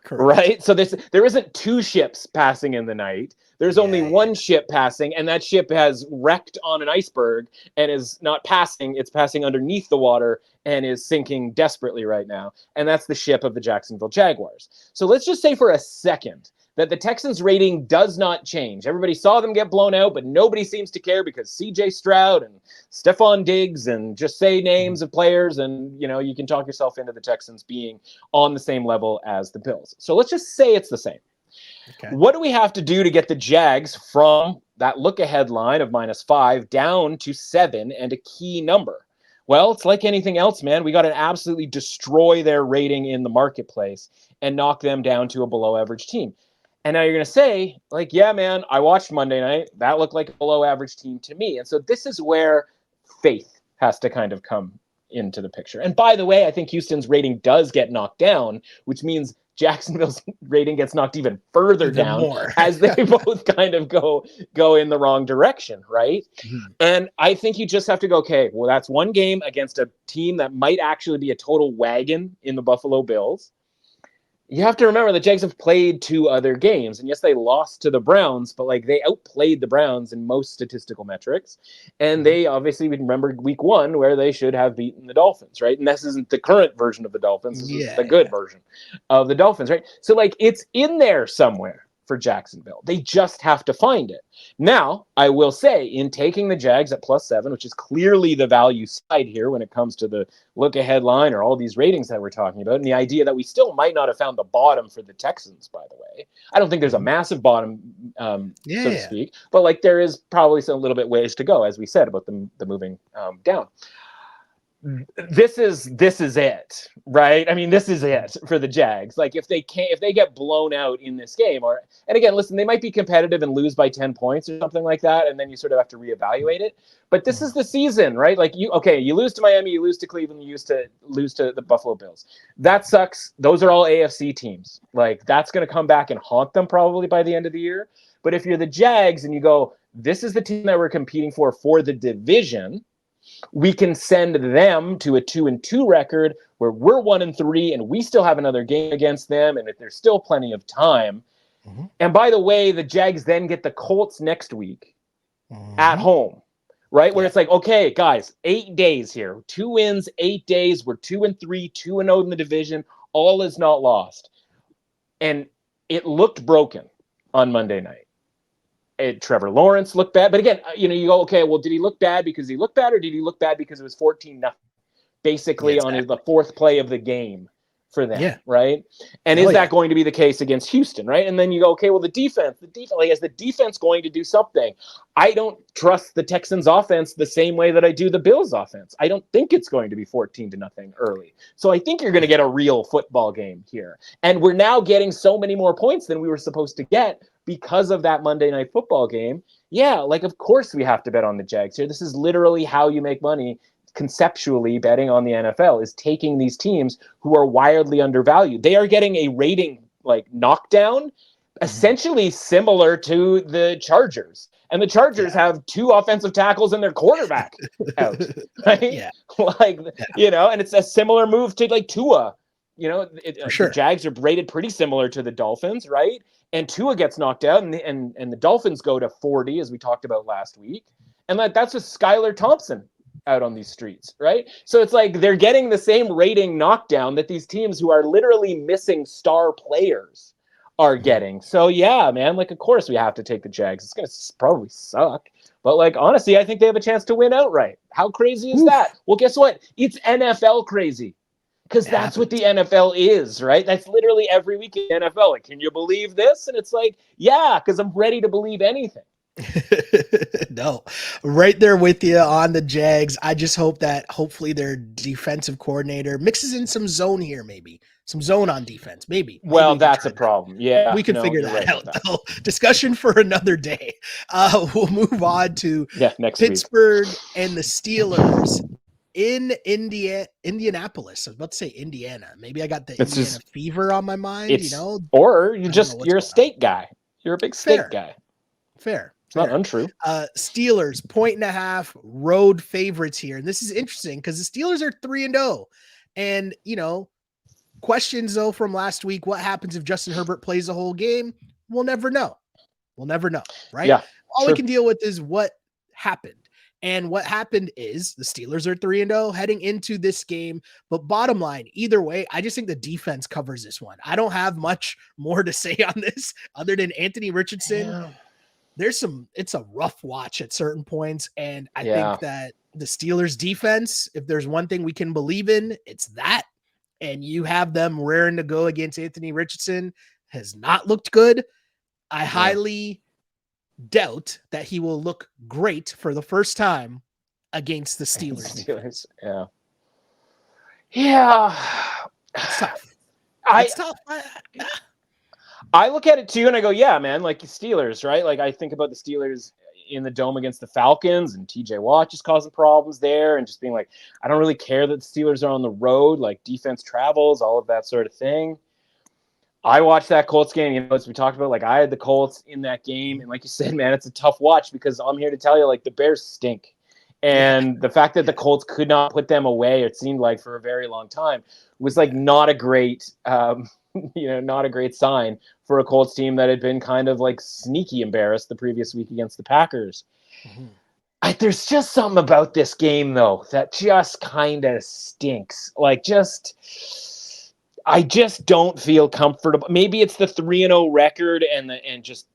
Correct. Right? So there isn't two ships passing in the night. There's only one ship passing, and that ship has wrecked on an iceberg and is not passing. It's passing underneath the water and is sinking desperately right now. And that's the ship of the Jacksonville Jaguars. So let's just say for a second that the Texans rating does not change. Everybody saw them get blown out, but nobody seems to care because CJ Stroud and Stephon Diggs, and just say names of players, and you can talk yourself into the Texans being on the same level as the Bills. So let's just say it's the same. Okay. What do we have to do to get the Jags from that look-ahead line of -5 down to 7 and a key number? Well, it's like anything else, man. We got to absolutely destroy their rating in the marketplace and knock them down to a below-average team. And now you're going to say, like, yeah, man, I watched Monday night. That looked like a below-average team to me. And so this is where faith has to kind of come into the picture. And by the way, I think Houston's rating does get knocked down, which means Jacksonville's rating gets knocked even further down as they both kind of go in the wrong direction, right? Mm-hmm. And I think you just have to go, okay, well, that's one game against a team that might actually be a total wagon in the Buffalo Bills. You have to remember the Jags have played 2 other games, and yes, they lost to the Browns, but like they outplayed the Browns in most statistical metrics. And they obviously remember week 1 where they should have beaten the Dolphins, right? And this isn't the current version of the Dolphins. This is the good version of the Dolphins, right? So like it's in there somewhere for Jacksonville. They just have to find it. Now, I will say, in taking the Jags at +7, which is clearly the value side here when it comes to the look-aheed line or all these ratings that we're talking about, and the idea that we still might not have found the bottom for the Texans, by the way. I don't think there's a massive bottom, so to speak, but like there is probably some little bit ways to go, as we said, about the moving down. This is it, right? I mean, this is it for the Jags. Like if they get blown out in this game, and again, listen, they might be competitive and lose by 10 points or something like that, and then you sort of have to reevaluate it. But this is the season, right? Like you lose to Miami, you lose to Cleveland, you lose to the Buffalo Bills. That sucks. Those are all AFC teams. Like that's going to come back and haunt them probably by the end of the year. But if you're the Jags and you go, this is the team that we're competing for the division, we can send them to a 2-2 record where we're 1-3 and we still have another game against them, and if there's still plenty of time. Mm-hmm. And by the way, the Jags then get the Colts next week at home, right? Where it's like, okay, guys, 8 days here, 2 wins, 8 days. We're 2-3, 2-0 in the division. All is not lost. And it looked broken on Monday night. Trevor Lawrence looked bad. But again, you go, okay, well, did he look bad because he looked bad, or did he look bad because it was 14-0, basically on the 4th play of the game for them, right? And is that going to be the case against Houston, right? And then you go, okay, well, the defense, like, is the defense going to do something? I don't trust the Texans offense the same way that I do the Bills offense. I don't think it's going to be 14-0 early. So I think you're going to get a real football game here. And we're now getting so many more points than we were supposed to get because of that Monday Night Football game. Yeah, like, of course we have to bet on the Jags here. This is literally how you make money conceptually. Betting on the NFL is taking these teams who are wildly undervalued. They are getting a rating like knockdown, essentially similar to the Chargers. And the Chargers have 2 offensive tackles and their quarterback out, right? And it's a similar move to like Tua. The Jags are rated pretty similar to the Dolphins, right? And Tua gets knocked out, and the Dolphins go to 40, as we talked about last week. And that's with Skylar Thompson out on these streets, right? So it's like they're getting the same rating knockdown that these teams who are literally missing star players are getting. So yeah, man, like, of course we have to take the Jags. It's going to probably suck. But like, honestly, I think they have a chance to win outright. How crazy is that? Well, guess what? It's NFL crazy. Because that's what the NFL is, right? That's literally every week in the NFL. Like, can you believe this? And it's like, yeah, because I'm ready to believe anything. No, right there with you on the Jags. I just hope that hopefully their defensive coordinator mixes in some zone here, maybe some zone on defense. Maybe Well, we can that's try a that. problem. Yeah, We can figure you're that right out, about that. though. Discussion for another day. We'll move on to Next Pittsburgh week. and the Steelers in Indianapolis. I was about to say Indiana. Maybe I got the Indiana fever on my mind. Or you're a going on. state guy. You're a big state Fair. guy. Fair. It's not untrue. Steelers 1.5 road favorites here. And this is interesting because the Steelers are 3-0. And, questions though from last week. What happens if Justin Herbert plays the whole game? We'll never know. Right? Yeah. All we can deal with is what happened. And what happened is the Steelers are 3-0 heading into this game. But bottom line, either way, I just think the defense covers this one. I don't have much more to say on this other than Anthony Richardson. Yeah. It's a rough watch at certain points. And I think that the Steelers defense, if there's one thing we can believe in, it's that. And you have them raring to go against Anthony Richardson, has not looked good. I highly doubt that he will look great for the first time against the Steelers. Yeah. It's tough. I look at it too, and I go, yeah, man, like Steelers, right? Like I think about the Steelers in the dome against the Falcons, and TJ Watt just causing problems there, and just being like, I don't really care that the Steelers are on the road, like defense travels, all of that sort of thing. I watched that Colts game, as we talked about, like I had the Colts in that game, and like you said, man, it's a tough watch because I'm here to tell you, like the Bears stink. And the fact that the Colts could not put them away, it seemed like for a very long time, was like not a great not a great sign for a Colts team that had been kind of like sneaky embarrassed the previous week against the Packers. Mm-hmm. There's just something about this game, though, that just kind of stinks. I just don't feel comfortable. Maybe it's the 3-0 record and just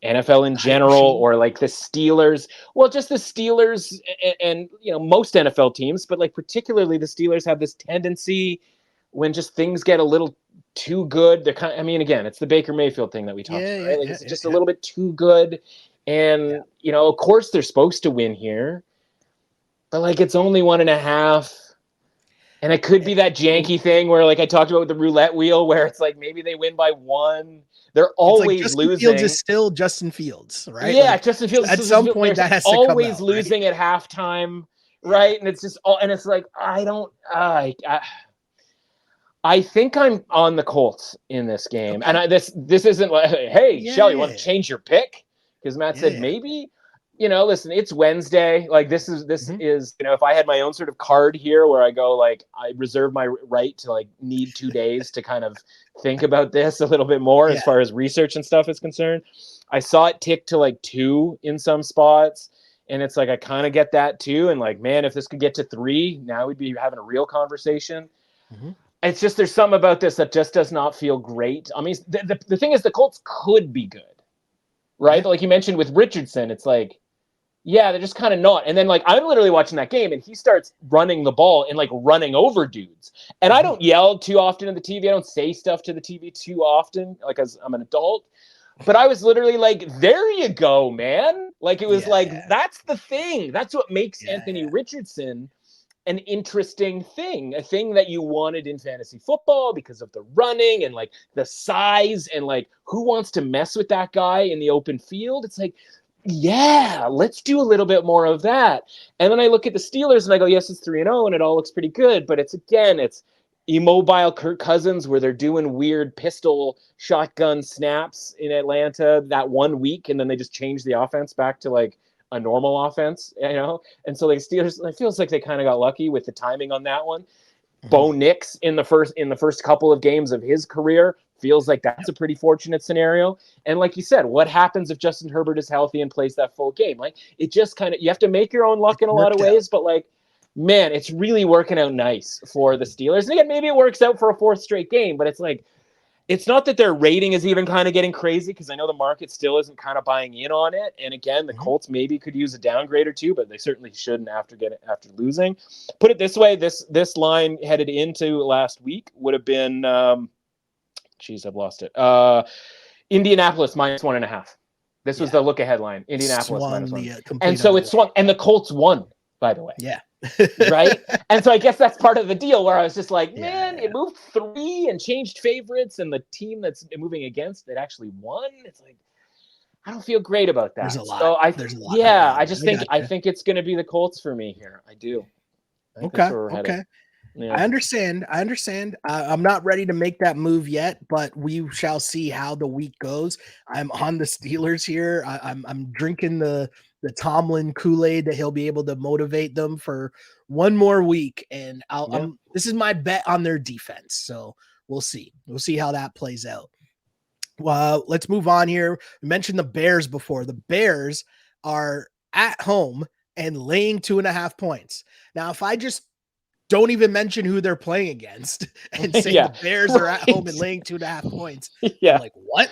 NFL in general, or like the Steelers. Well, just the Steelers and most NFL teams, but like particularly the Steelers have this tendency when just things get a little too good. They're again, it's the Baker Mayfield thing that we talked about, right? Like it's just a little bit too good. And, of course they're supposed to win here, but like it's only 1.5. And it could be that janky thing where like I talked about with the roulette wheel where it's like maybe they win by 1. They're always Justin losing. Fields is still Justin Fields, right? Yeah, Justin Fields. At some point that has to come out, always losing at halftime, right? And it's just and it's like I think I'm on the Colts in this game. Okay. And this isn't like, hey, Shell, you want to change your pick? Because Matt said maybe. Listen, it's Wednesday. Like this is if I had my own sort of card here where I go like I reserve my right to like need 2 days to kind of think about this a little bit more as far as research and stuff is concerned. I saw it tick to like 2 in some spots, and it's like I kind of get that too. And like, man, if this could get to 3, now we'd be having a real conversation. Mm-hmm. It's just there's something about this that just does not feel great. I mean, the thing is the Colts could be good, right? Like you mentioned with Richardson, it's like. Yeah, they're just kind of not. And then, like, I'm literally watching that game, and he starts running the ball and, like, running over dudes. And I don't yell too often at the TV. I don't say stuff to the TV too often, like, as I'm an adult. But I was literally like, there you go, man. Like, it was like, that's the thing. That's what makes Anthony Richardson an interesting thing, a thing that you wanted in fantasy football because of the running and, like, the size and, like, who wants to mess with that guy in the open field? It's like, yeah, let's do a little bit more of that. And then I look at the Steelers and I go, yes, it's 3-0 and it all looks pretty good. But it's immobile Kirk Cousins where they're doing weird pistol shotgun snaps in Atlanta that 1 week. And then they just change the offense back to like a normal offense, And so like Steelers, it feels like they kind of got lucky with the timing on that one. Mm-hmm. Bo Nix in the first couple of games of his career feels like that's a pretty fortunate scenario. And like you said, what happens if Justin Herbert is healthy and plays that full game? Like it just kind of, you have to make your own luck in a lot of ways, but like, man, it's really working out nice for the Steelers. And again, maybe it works out for a 4th straight game, but it's like, it's not that their rating is even kind of getting crazy because I know the market still isn't kind of buying in on it. And again, the Colts maybe could use a downgrade or two, but they certainly shouldn't after losing. Put it this way, this line headed into last week would have been I've lost it. Indianapolis -1.5. This was the look-ahead line. Indianapolis swung -1. And so it swung. And the Colts won, by the way. Yeah. Right? And so I guess that's part of the deal where I was just like, man, it moved 3 and changed favorites, and the team that's moving against it actually won. It's like, I don't feel great about that. There's a lot. So There's a lot. Yeah, I think it's going to be the Colts for me here. I do. I think that's where we're headed. Yeah. I understand. I'm not ready to make that move yet, but we shall see how the week goes. I'm on the Steelers here. I'm drinking the Tomlin Kool-Aid that he'll be able to motivate them for one more week, and this is my bet on their defense. So we'll see. We'll see how that plays out. Well, let's move on here. We mentioned the Bears before. The Bears are at home and laying 2.5 points. Now, if I just don't even mention who they're playing against and say the Bears are at home and laying 2.5 points. Yeah. I'm like, what?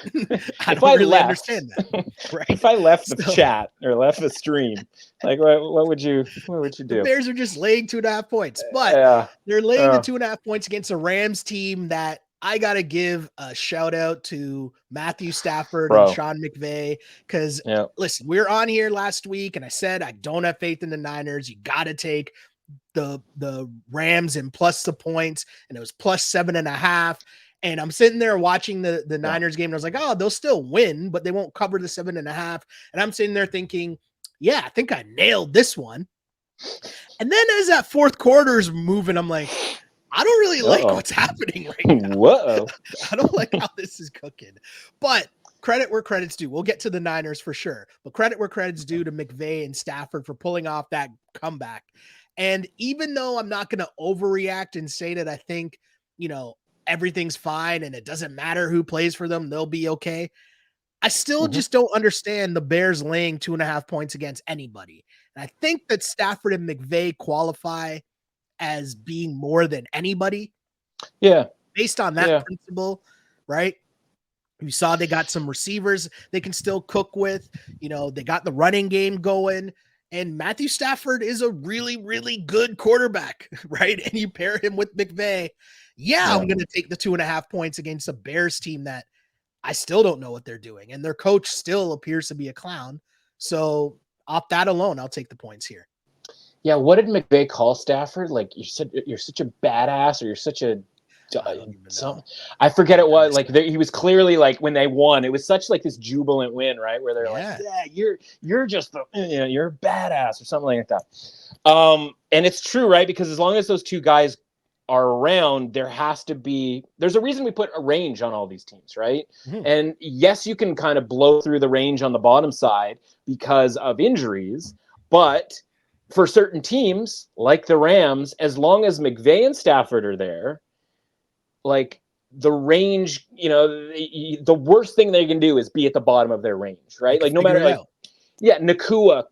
I don't really understand that. Right? If I left the chat or left the stream, like what would you do? The Bears are just laying 2.5 points, but they're laying the 2.5 points against a Rams team that I got to give a shout out to Matthew Stafford and Sean McVay. Cause listen, we were on here last week and I said, I don't have faith in the Niners. You got to take the Rams and plus the points, and it was plus 7.5. And I'm sitting there watching the Niners game, and I was like, oh, they'll still win, but they won't cover the 7.5. And I'm sitting there thinking, yeah, I think I nailed this one. And then as that fourth quarter is moving, I'm like, I don't really like what's happening right now. Whoa. I don't like how this is cooking. But credit where credit's due. We'll get to the Niners for sure. But credit where credit's due to McVay and Stafford for pulling off that comeback. And even though I'm not going to overreact and say that I think, everything's fine and it doesn't matter who plays for them, they'll be okay. I still just don't understand the Bears laying 2.5 points against anybody. And I think that Stafford and McVay qualify as being more than anybody. Yeah. Based on that principle, right? You saw they got some receivers they can still cook with. They got the running game going. And Matthew Stafford is a really, really good quarterback, right? And you pair him with McVay. I'm going to take the 2.5 points against a Bears team that I still don't know what they're doing. And their coach still appears to be a clown. So off that alone, I'll take the points here. Yeah, what did McVay call Stafford? Like, you're such a badass, or you're such a I forget it was like he was clearly like when they won, it was such like this jubilant win, right? Where they're like, you're just you're a badass or something like that. And it's true, right? Because as long as those two guys are around, there's a reason we put a range on all these teams, right? Mm-hmm. And yes, you can kind of blow through the range on the bottom side because of injuries, but for certain teams like the Rams, as long as McVay and Stafford are there, like the range, the worst thing they can do is be at the bottom of their range, right? Like no matter Nakua,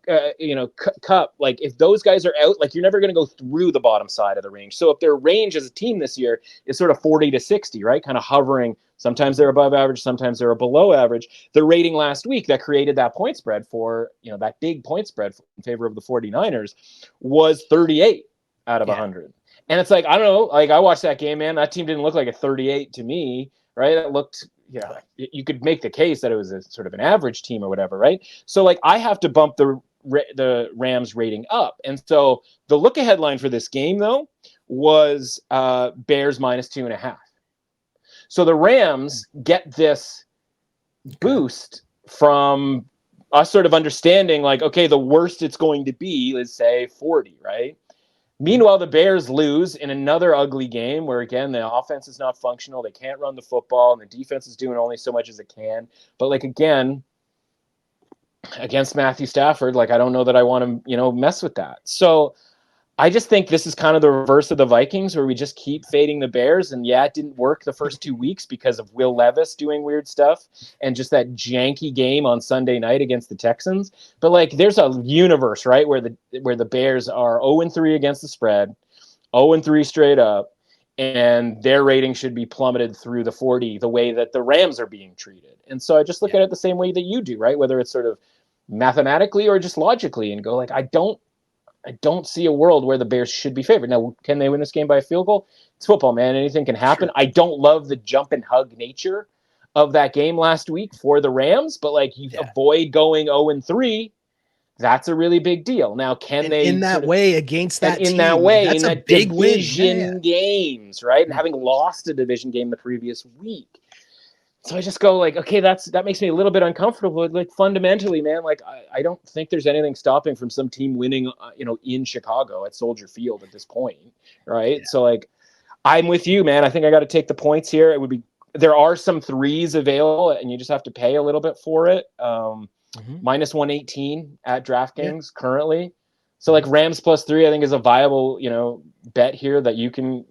Cup, like if those guys are out, like you're never going to go through the bottom side of the range. So if their range as a team this year is sort of 40 to 60, right? Kind of hovering. Sometimes they're above average, sometimes they're below average. The rating last week that created that point spread for, that big point spread in favor of the 49ers was 38 out of 100. And it's like, I don't know, like I watched that game, man. That team didn't look like a 38 to me, right? It looked, you could make the case that it was a sort of an average team or whatever, right? So like I have to bump the Rams rating up. And so the look ahead line for this game though was Bears -2.5. So the Rams get this boost from us sort of understanding like, okay, the worst it's going to be, let's say 40, right? Meanwhile, the Bears lose in another ugly game where, again, the offense is not functional. They can't run the football, and the defense is doing only so much as it can. But, like, again, against Matthew Stafford, like, I don't know that I want to, mess with that. So I just think this is kind of the reverse of the Vikings where we just keep fading the Bears. And, it didn't work the first 2 weeks because of Will Levis doing weird stuff and just that janky game on Sunday night against the Texans. But, like, there's a universe, right, where the Bears are 0-3 against the spread, 0-3 straight up, and their rating should be plummeted through the 40 the way that the Rams are being treated. And so I just look at it the same way that you do, right, whether it's sort of mathematically or just logically and go, like, I don't see a world where the Bears should be favored. Now, can they win this game by a field goal? It's football, man. Anything can happen. Sure. I don't love the jump and hug nature of that game last week for the Rams, but like you avoid going 0-3. That's a really big deal. Now, can they in that way against that in team, that way, that's in a that big division games, right? And having lost a division game the previous week. So I just go like, okay, that makes me a little bit uncomfortable. Like fundamentally, man, like I don't think there's anything stopping from some team winning, in Chicago at Soldier Field at this point, right? Yeah. So like, I'm with you, man. I think I got to take the points here. There are some threes available, and you just have to pay a little bit for it. Minus 118 at DraftKings currently. So like Rams +3, I think is a viable, bet here that you can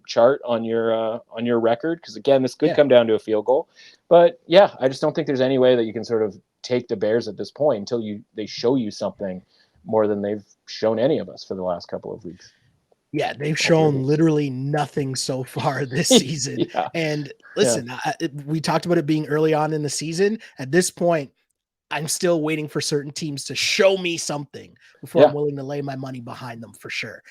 chart on your record. Because again, this could come down to a field goal. But yeah, I just don't think there's any way that you can sort of take the Bears at this point until they show you something more than they've shown any of us for the last couple of weeks. Yeah, they've shown literally nothing so far this season. And listen, we talked about it being early on in the season. At this point, I'm still waiting for certain teams to show me something before I'm willing to lay my money behind them for sure.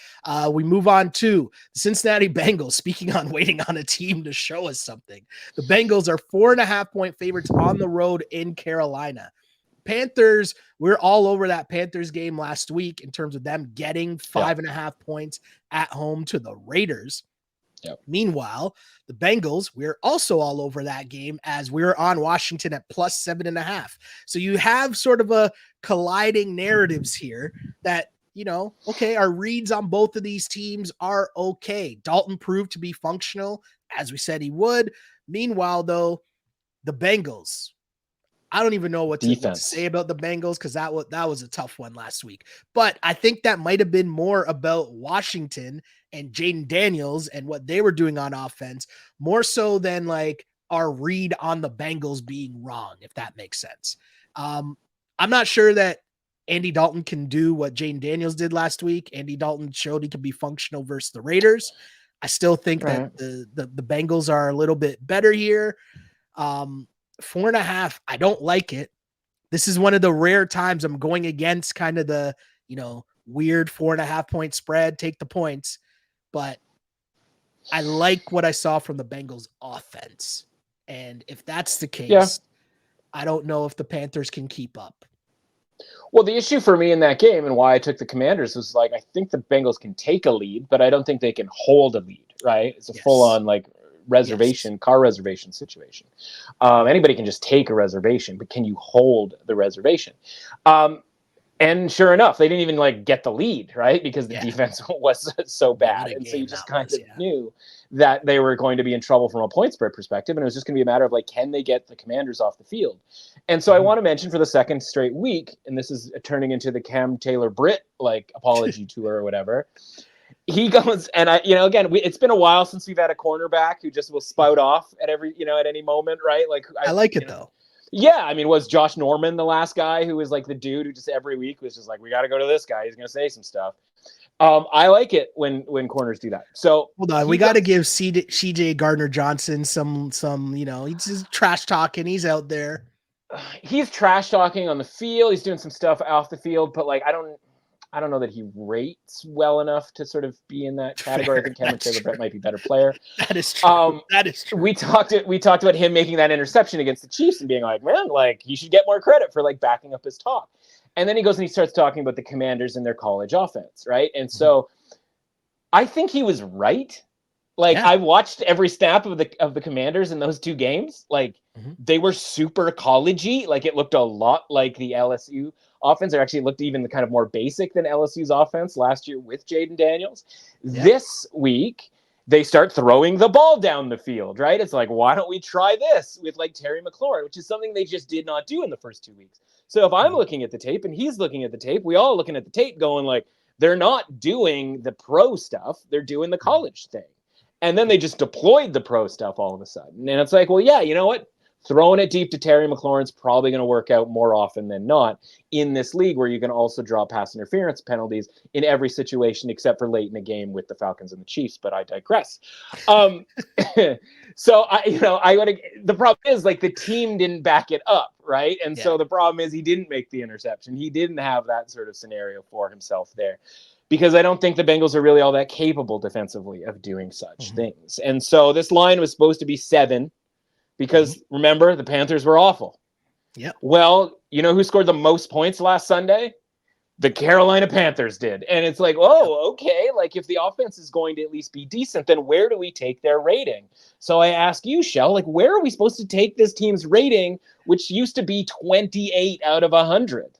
We move on to the Cincinnati Bengals. Speaking on waiting on a team to show us something, the Bengals are 4.5-point favorites on the road in Carolina. Panthers, we're all over that Panthers game last week in terms of them getting 5.5 points at home to the Raiders. Meanwhile, the Bengals, we're also all over that game as we're on Washington at +7.5. So you have sort of a colliding narratives here that, our reads on both of these teams are okay. Dalton proved to be functional, as we said he would. Meanwhile, though, the Bengals, I don't even know what to say about the Bengals because that was a tough one last week. But I think that might have been more about Washington and Jaden Daniels and what they were doing on offense, more so than like our read on the Bengals being wrong, if that makes sense. I'm not sure that Andy Dalton can do what Jaden Daniels did last week. Andy Dalton showed he could be functional versus the Raiders. I still think that the Bengals are a little bit better here. 4.5, I don't like it. This is one of the rare times I'm going against kind of the, weird 4.5-point spread, take the points. But I like what I saw from the Bengals offense. And if that's the case, I don't know if the Panthers can keep up. Well, the issue for me in that game and why I took the Commanders was like, I think the Bengals can take a lead, but I don't think they can hold a lead, right? It's a full-on car reservation situation. Anybody can just take a reservation, but can you hold the reservation? And sure enough, they didn't even get the lead, right? Because the defense was so bad. And so you just kind of knew that they were going to be in trouble from a point spread perspective. And it was just going to be a matter of can they get the Commanders off the field? And so I want to mention for the second straight week, and this is turning into the Cam Taylor-Britt apology tour or whatever. He goes, and again, it's been a while since we've had a cornerback who just will spout off at at any moment, right? I like it though. Yeah, I mean, was Josh Norman the last guy who was the dude who just every week was just we got to go to this guy. He's going to say some stuff. I like it when corners do that. So hold on, we got to give CJ Gardner-Johnson some he's just trash talking. He's out there. He's trash talking on the field. He's doing some stuff off the field, but I don't know that he rates well enough to sort of be in that category. Fair, I think Kevin Taylor-Britt might be a better player. That is true. That is true. We talked about him making that interception against the Chiefs and being man, he should get more credit for backing up his talk. And then he goes and he starts talking about the Commanders and their college offense, right? And so I think he was right. I watched every snap of the Commanders in those two games. They were super college-y. It looked a lot like the LSU offense. It actually looked even kind of more basic than LSU's offense last year with Jaden Daniels. Yeah. This week, they start throwing the ball down the field, right? It's why don't we try this with Terry McLaurin, which is something they just did not do in the first 2 weeks. So if I'm looking at the tape and he's looking at the tape, we all looking at the tape going they're not doing the pro stuff. They're doing the college thing. And then they just deployed the pro stuff all of a sudden. And it's well, yeah, you know what? Throwing it deep to Terry McLaurin's probably going to work out more often than not in this league where you can also draw pass interference penalties in every situation except for late in the game with the Falcons and the Chiefs. But I digress. So the problem is the team didn't back it up, right? And so the problem is he didn't make the interception. He didn't have that sort of scenario for himself there. Because I don't think the Bengals are really all that capable defensively of doing such things. And so this line was supposed to be 7 because remember, the Panthers were awful. Yep. Well, you know who scored the most points last Sunday? The Carolina Panthers did. And it's like, oh, okay. Like, if the offense is going to at least be decent, then where do we take their rating? So I ask you, Shell, like, where are we supposed to take this team's rating, which used to be 28 out of 100?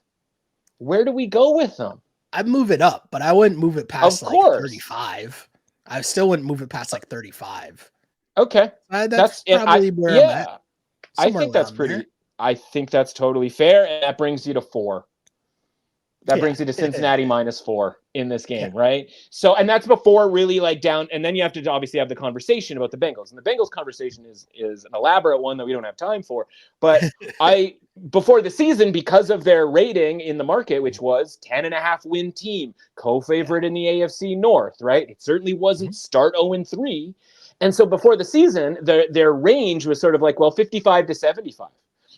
Where do we go with them? I'd move it up, but I wouldn't move it past Of like course. 35. I still wouldn't move it past like 35. Okay. That's probably where I'm at. I think that's pretty. There. I think that's totally fair, and that brings you to 4. That brings you to Cincinnati -4 in this game, right? So, and that's before really like down, and then you have to obviously have the conversation about the Bengals, and the Bengals conversation is an elaborate one that we don't have time for. But before the season, because of their rating in the market, which was 10.5 win team, co-favorite in the AFC North, right? It certainly wasn't start 0-3, and so before the season, their range was sort of like 55 to 75.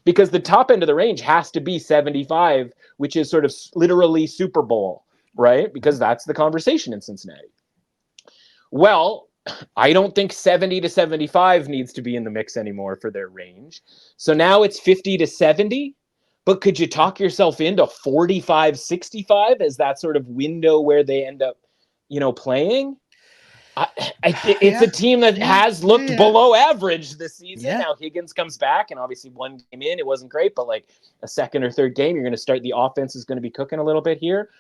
Because the top end of the range has to be 75, which is sort of literally Super Bowl, right? Because that's the conversation in Cincinnati. Well, I don't think 70 to 75 needs to be in the mix anymore for their range. So now it's 50 to 70. But could you talk yourself into 45-65 as that sort of window where they end up, playing? It's a team that has looked below average this season. Yeah. Now Higgins comes back, and obviously one game in, it wasn't great, but like a second or third game, you're going to start. The offense is going to be cooking a little bit here.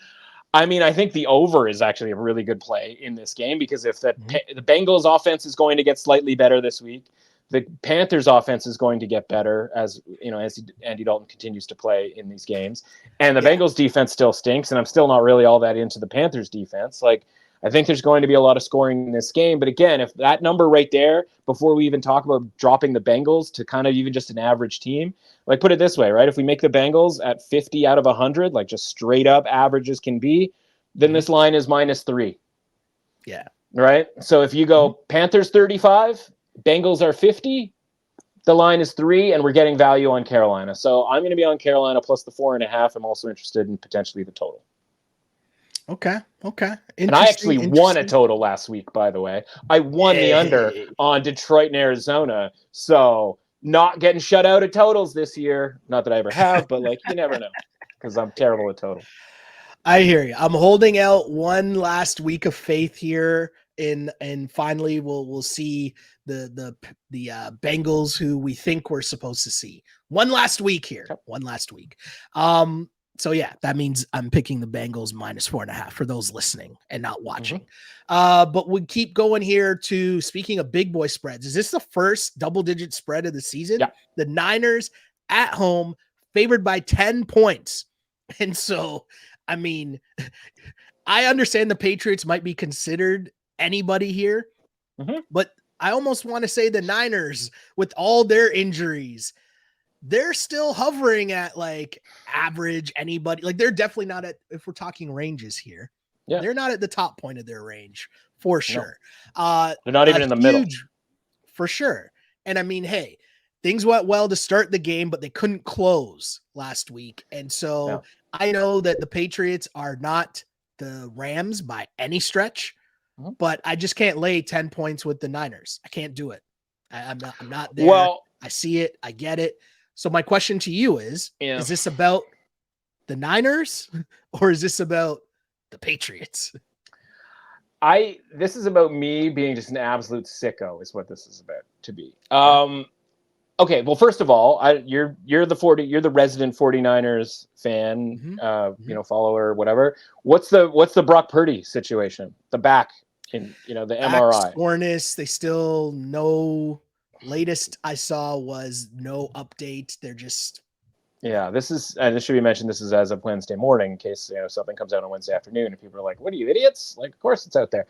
I mean, I think the over is actually a really good play in this game, because if the Bengals offense is going to get slightly better this week, the Panthers offense is going to get better as Andy Dalton continues to play in these games, and the Bengals defense still stinks, and I'm still not really all that into the Panthers defense. Like, I think there's going to be a lot of scoring in this game. But again, if that number right there, before we even talk about dropping the Bengals to kind of even just an average team, like, put it this way, right? If we make the Bengals at 50 out of 100, like just straight up averages can be, then this line is -3. Yeah. Right? So if you go Panthers 35, Bengals are 50, the line is 3, and we're getting value on Carolina. So I'm going to be on Carolina plus the 4.5. I'm also interested in potentially the total. Okay. And I actually won a total last week, by the way. I won the under on Detroit and Arizona. So not getting shut out at totals this year. Not that I ever have, but like, you never know, because I'm terrible at total. I hear you. I'm holding out one last week of faith here, and finally we'll see the Bengals who we think we're supposed to see. One last week here. One last week. So yeah, that means I'm picking the Bengals -4.5 for those listening and not watching. But we keep going here to, speaking of big boy spreads, is this the first double-digit spread of the season? Yeah. The Niners at home, favored by 10 points. And so, I mean, I understand the Patriots might be considered anybody here, but I almost want to say the Niners, with all their injuries, they're still hovering at like average anybody. Like, they're definitely not at, if we're talking ranges here, they're not at the top point of their range for sure. No. They're not even in the middle for sure. And I mean, hey, things went well to start the game, but they couldn't close last week. And so I know that the Patriots are not the Rams by any stretch, but I just can't lay 10 points with the Niners. I can't do it. I'm not there. Well, I see it. I get it. So my question to you is this about the Niners or is this about the Patriots? This is about me being just an absolute sicko is what this is about to be. Okay. Well, first of all, you're the resident 49ers fan, follower, whatever. What's the Brock Purdy situation? The back in, the MRI. Soreness, they still no. Latest I saw was no update. They're just this should be mentioned. This is as of Wednesday morning, in case something comes out on Wednesday afternoon and people are like, "What are you, idiots?" Like, of course it's out there.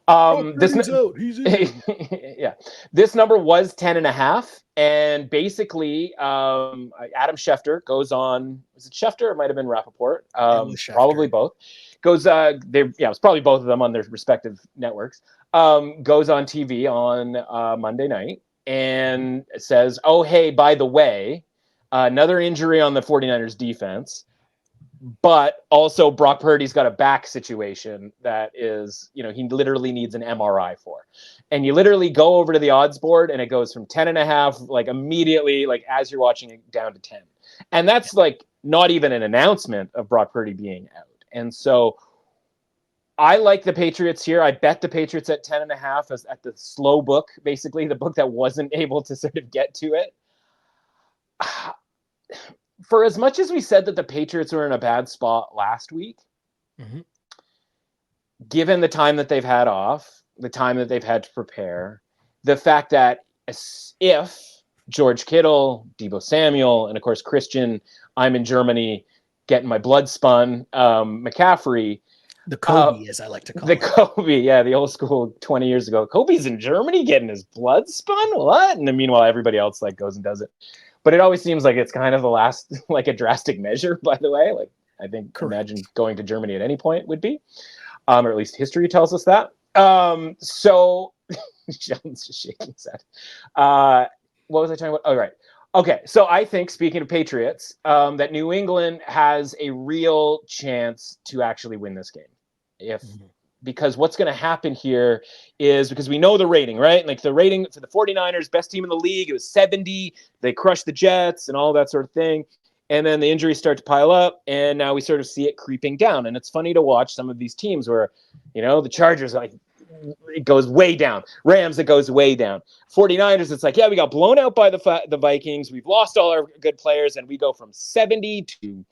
He's out. He's in. This number was 10.5, and basically, Adam Schefter goes on. Was it Schefter? It might have been Rappaport. Probably both. Goes. It was probably both of them on their respective networks. Goes on TV on Monday night and says, "Oh, hey, by the way, another injury on the 49ers defense. But also Brock Purdy's got a back situation that is, he literally needs an MRI for. And you literally go over to the odds board and it goes from 10.5, like immediately, like as you're watching it, down to 10. And that's like not even an announcement of Brock Purdy being out. And so I like the Patriots here. I bet the Patriots at 10.5 as at the slow book, basically the book that wasn't able to sort of get to it. For as much as we said that the Patriots were in a bad spot last week, given the time that they've had off, the time that they've had to prepare, the fact that if George Kittle, Deebo Samuel, and of course Christian, I'm in Germany getting my blood spun, McCaffrey, the Kobe, as I like to call it. The Kobe, yeah, the old school 20 years ago. Kobe's in Germany getting his blood spun? What? And then meanwhile, everybody else like goes and does it. But it always seems like it's kind of the last, like a drastic measure, by the way. Like, I think, imagine going to Germany at any point would be, or at least history tells us that. So, Sheldon's just shaking his head. What was I talking about? Oh, right. Okay, so I think, speaking of Patriots, that New England has a real chance to actually win this game. Because what's going to happen here is, because we know the rating, right? Like the rating for the 49ers, best team in the league, it was 70. They crushed the Jets and all that sort of thing. And then the injuries start to pile up, and now we sort of see it creeping down. And it's funny to watch some of these teams where, the Chargers, like, it goes way down. Rams, it goes way down. 49ers, it's like, yeah, we got blown out by the Vikings. We've lost all our good players, and we go from 70 to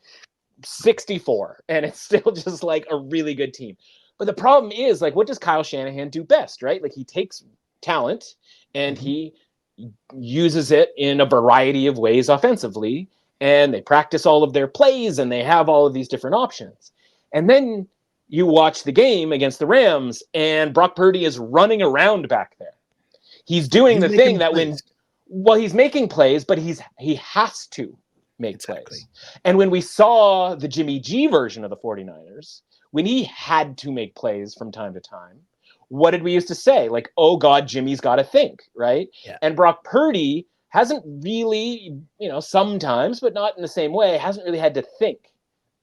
64. And it's still just like a really good team. But the problem is, like, what does Kyle Shanahan do best, right? Like, he takes talent and he uses it in a variety of ways offensively, and they practice all of their plays and they have all of these different options. And then you watch the game against the Rams and Brock Purdy is running around back there. He's doing the thing that plays. He's making plays, but he has to make plays. And when we saw the Jimmy G version of the 49ers, when he had to make plays from time to time, what did we used to say? Like, oh God, Jimmy's got to think, right? Yeah. And Brock Purdy hasn't really, sometimes, but not in the same way, hasn't really had to think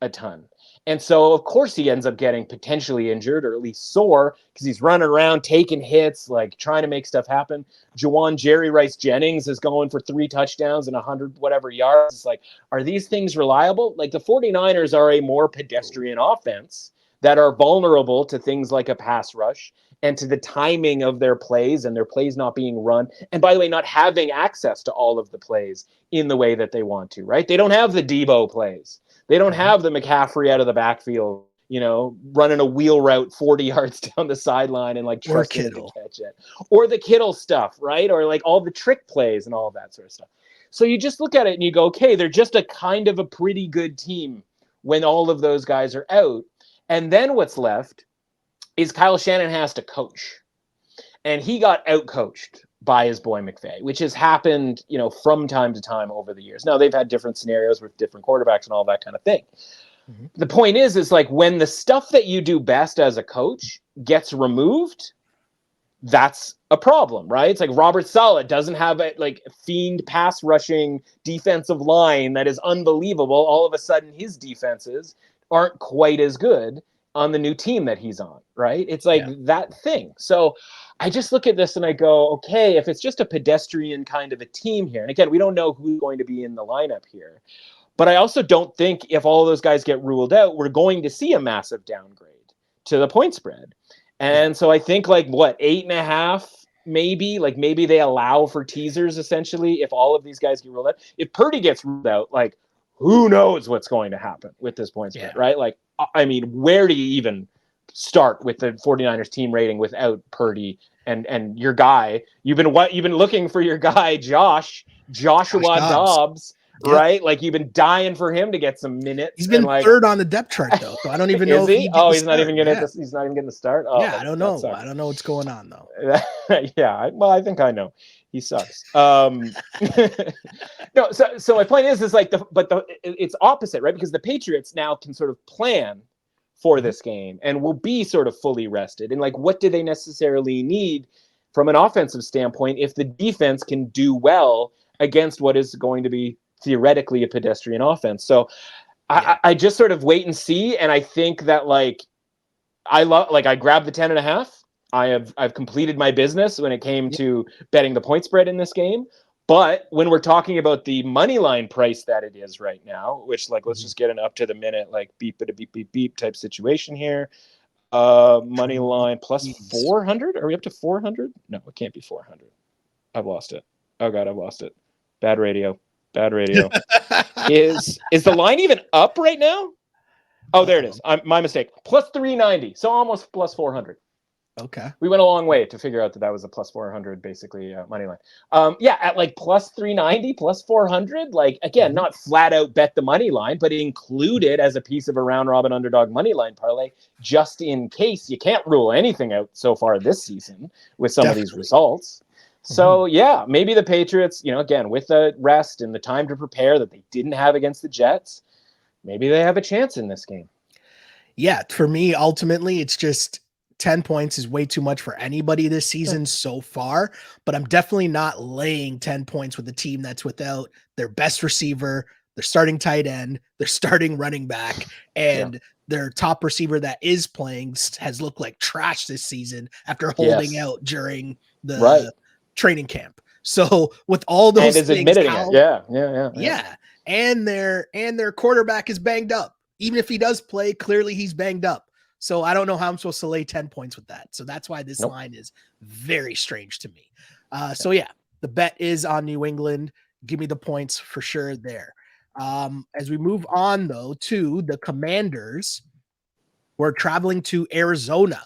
a ton. And so, of course, he ends up getting potentially injured or at least sore because he's running around, taking hits, like trying to make stuff happen. Juwan Jerry Rice Jennings is going for 3 touchdowns and 100 whatever yards. It's like, are these things reliable? Like, the 49ers are a more pedestrian offense that are vulnerable to things like a pass rush and to the timing of their plays and their plays not being run. And by the way, not having access to all of the plays in the way that they want to, right? They don't have the Deebo plays. They don't have the McCaffrey out of the backfield, running a wheel route 40 yards down the sideline and like trusting him to catch it. Or the Kittle stuff, right? Or like all the trick plays and all of that sort of stuff. So you just look at it and you go, okay, they're just a kind of a pretty good team when all of those guys are out. And then what's left is Kyle Shanahan has to coach. And he got out-coached by his boy McVay, which has happened, from time to time over the years. Now, they've had different scenarios with different quarterbacks and all that kind of thing. The point is like when the stuff that you do best as a coach gets removed, that's a problem, right? It's like Robert Saleh doesn't have a like fiend pass rushing defensive line that is unbelievable. All of a sudden, his defenses aren't quite as good on the new team that he's on, right? It's like that thing. So I just look at this and I go, okay, if it's just a pedestrian kind of a team here, and again, we don't know who's going to be in the lineup here, but I also don't think if all of those guys get ruled out, we're going to see a massive downgrade to the point spread. And so I think 8.5, maybe they allow for teasers essentially if all of these guys get ruled out. If Purdy gets ruled out, who knows what's going to happen with this point spread, right? Like, I mean, where do you even start with the 49ers team rating without Purdy and your guy? You've been looking for your guy, Joshua Dobbs. Right? Like, you've been dying for him to get some minutes. He's been third on the depth chart, though. So I don't even know if he? He's not even getting the start? Oh, I don't know. I don't know what's going on, though. Well, I think I know. He sucks. No, so my point is it's opposite, right? Because the Patriots now can sort of plan for this game and will be sort of fully rested. And what do they necessarily need from an offensive standpoint if the defense can do well against what is going to be theoretically a pedestrian offense? So I just sort of wait and see. And I think that I grabbed the 10.5. I've completed my business when it came to betting the point spread in this game. But when we're talking about the money line price that it is right now, which let's just get an up to the minute, beep it a beep beep beep type situation here. Money line plus 400. Are we up to 400? No, it can't be 400. I've lost it. Oh God, I've lost it. Bad radio. Is the line even up right now? Oh, there it is. My mistake. Plus 390. So almost plus 400. Okay. We went a long way to figure out that was a plus 400, basically, money line. At plus 390, plus 400, again, not flat out bet the money line, but included as a piece of a round robin underdog money line parlay, just in case. You can't rule anything out so far this season with some of these results. So, maybe the Patriots, again, with the rest and the time to prepare that they didn't have against the Jets, maybe they have a chance in this game. Yeah, for me, ultimately, it's just 10 points is way too much for anybody this season so far, but I'm definitely not laying 10 points with a team that's without their best receiver, their starting tight end, their starting running back, and their top receiver that is playing has looked like trash this season after holding out during the training camp. So with all those things, admitting it. And their quarterback is banged up. Even if he does play, clearly he's banged up. So I don't know how I'm supposed to lay 10 points with that. So that's why this line is very strange to me. The bet is on New England. Give me the points for sure there. As we move on, though, to the Commanders, we're traveling to Arizona.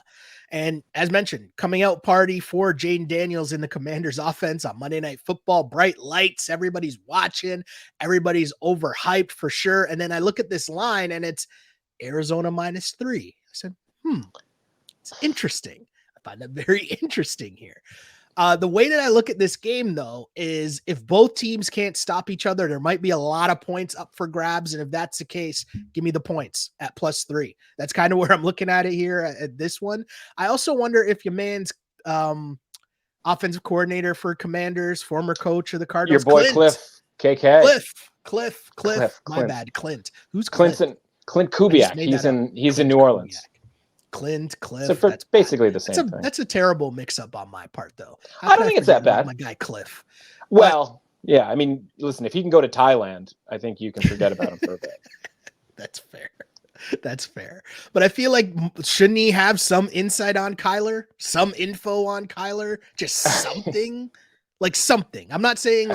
And as mentioned, coming out party for Jaden Daniels in the Commanders offense on Monday Night Football, bright lights, everybody's watching, everybody's overhyped for sure. And then I look at this line and it's Arizona -3. I said, it's interesting. I find that very interesting here. The way that I look at this game, though, is if both teams can't stop each other, there might be a lot of points up for grabs. And if that's the case, give me the points at +3. That's kind of where I'm looking at it here at this one. I also wonder if your man's offensive coordinator for Commanders, former coach of the Cardinals, your boy Cliff, KK. Cliff. My bad. Clint. Who's Clint? Clint Kubiak. He's in New Orleans. Cliff. So that's basically the same thing. That's a terrible mix-up on my part, though. I don't think it's that bad. My guy Cliff. Well, yeah. I mean, listen, if he can go to Thailand, I think you can forget about him for a bit. That's fair. But I feel like, shouldn't he have some insight on Kyler? Some info on Kyler? Just something? Something. I'm not saying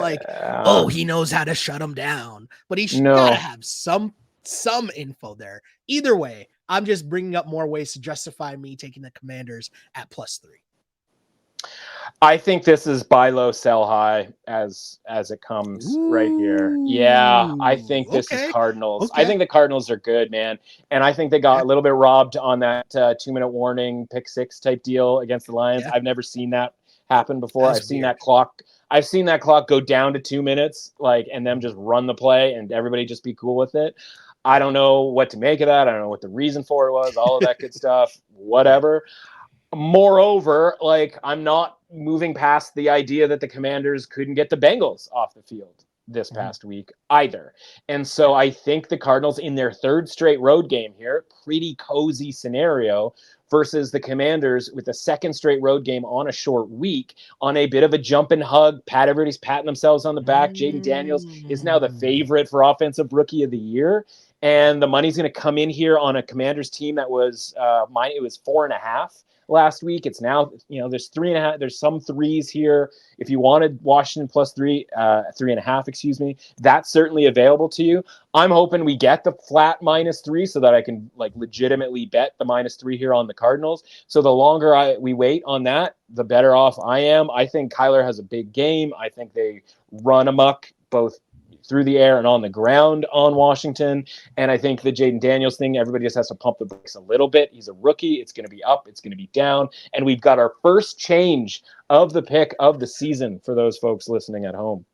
he knows how to shut him down. But he should gotta have some info there. Either way, I'm just bringing up more ways to justify me taking the Commanders at +3. I think this is buy low, sell high as it comes right here. Yeah, I think this is Cardinals. I think the Cardinals are good, man. And I think they got a little bit robbed on that 2-minute warning pick 6 type deal against the Lions. I've never seen that happen before. I've seen that clock go down to 2 minutes, and them just run the play and everybody just be cool with it. I don't know what to make of that. I don't know what the reason for it was, all of that good stuff, whatever. Moreover, I'm not moving past the idea that the Commanders couldn't get the Bengals off the field this past week either. And so I think the Cardinals in their third straight road game here, pretty cozy scenario, versus the Commanders with a second straight road game on a short week on a bit of a jump and hug. Everybody's patting themselves on the back. Jaden Daniels is now the favorite for Offensive Rookie of the Year. And the money's going to come in here on a Commanders team that was it was 4.5 last week. It's now, there's 3.5. There's some threes here. If you wanted Washington +3, 3.5, excuse me, that's certainly available to you. I'm hoping we get the flat -3 so that I can legitimately bet the -3 here on the Cardinals. So the longer we wait on that, the better off I am. I think Kyler has a big game. I think they run amok both through the air and on the ground on Washington. And I think the Jaden Daniels thing, everybody just has to pump the brakes a little bit. He's a rookie. It's going to be up. It's going to be down. And we've got our first change of the pick of the season for those folks listening at home.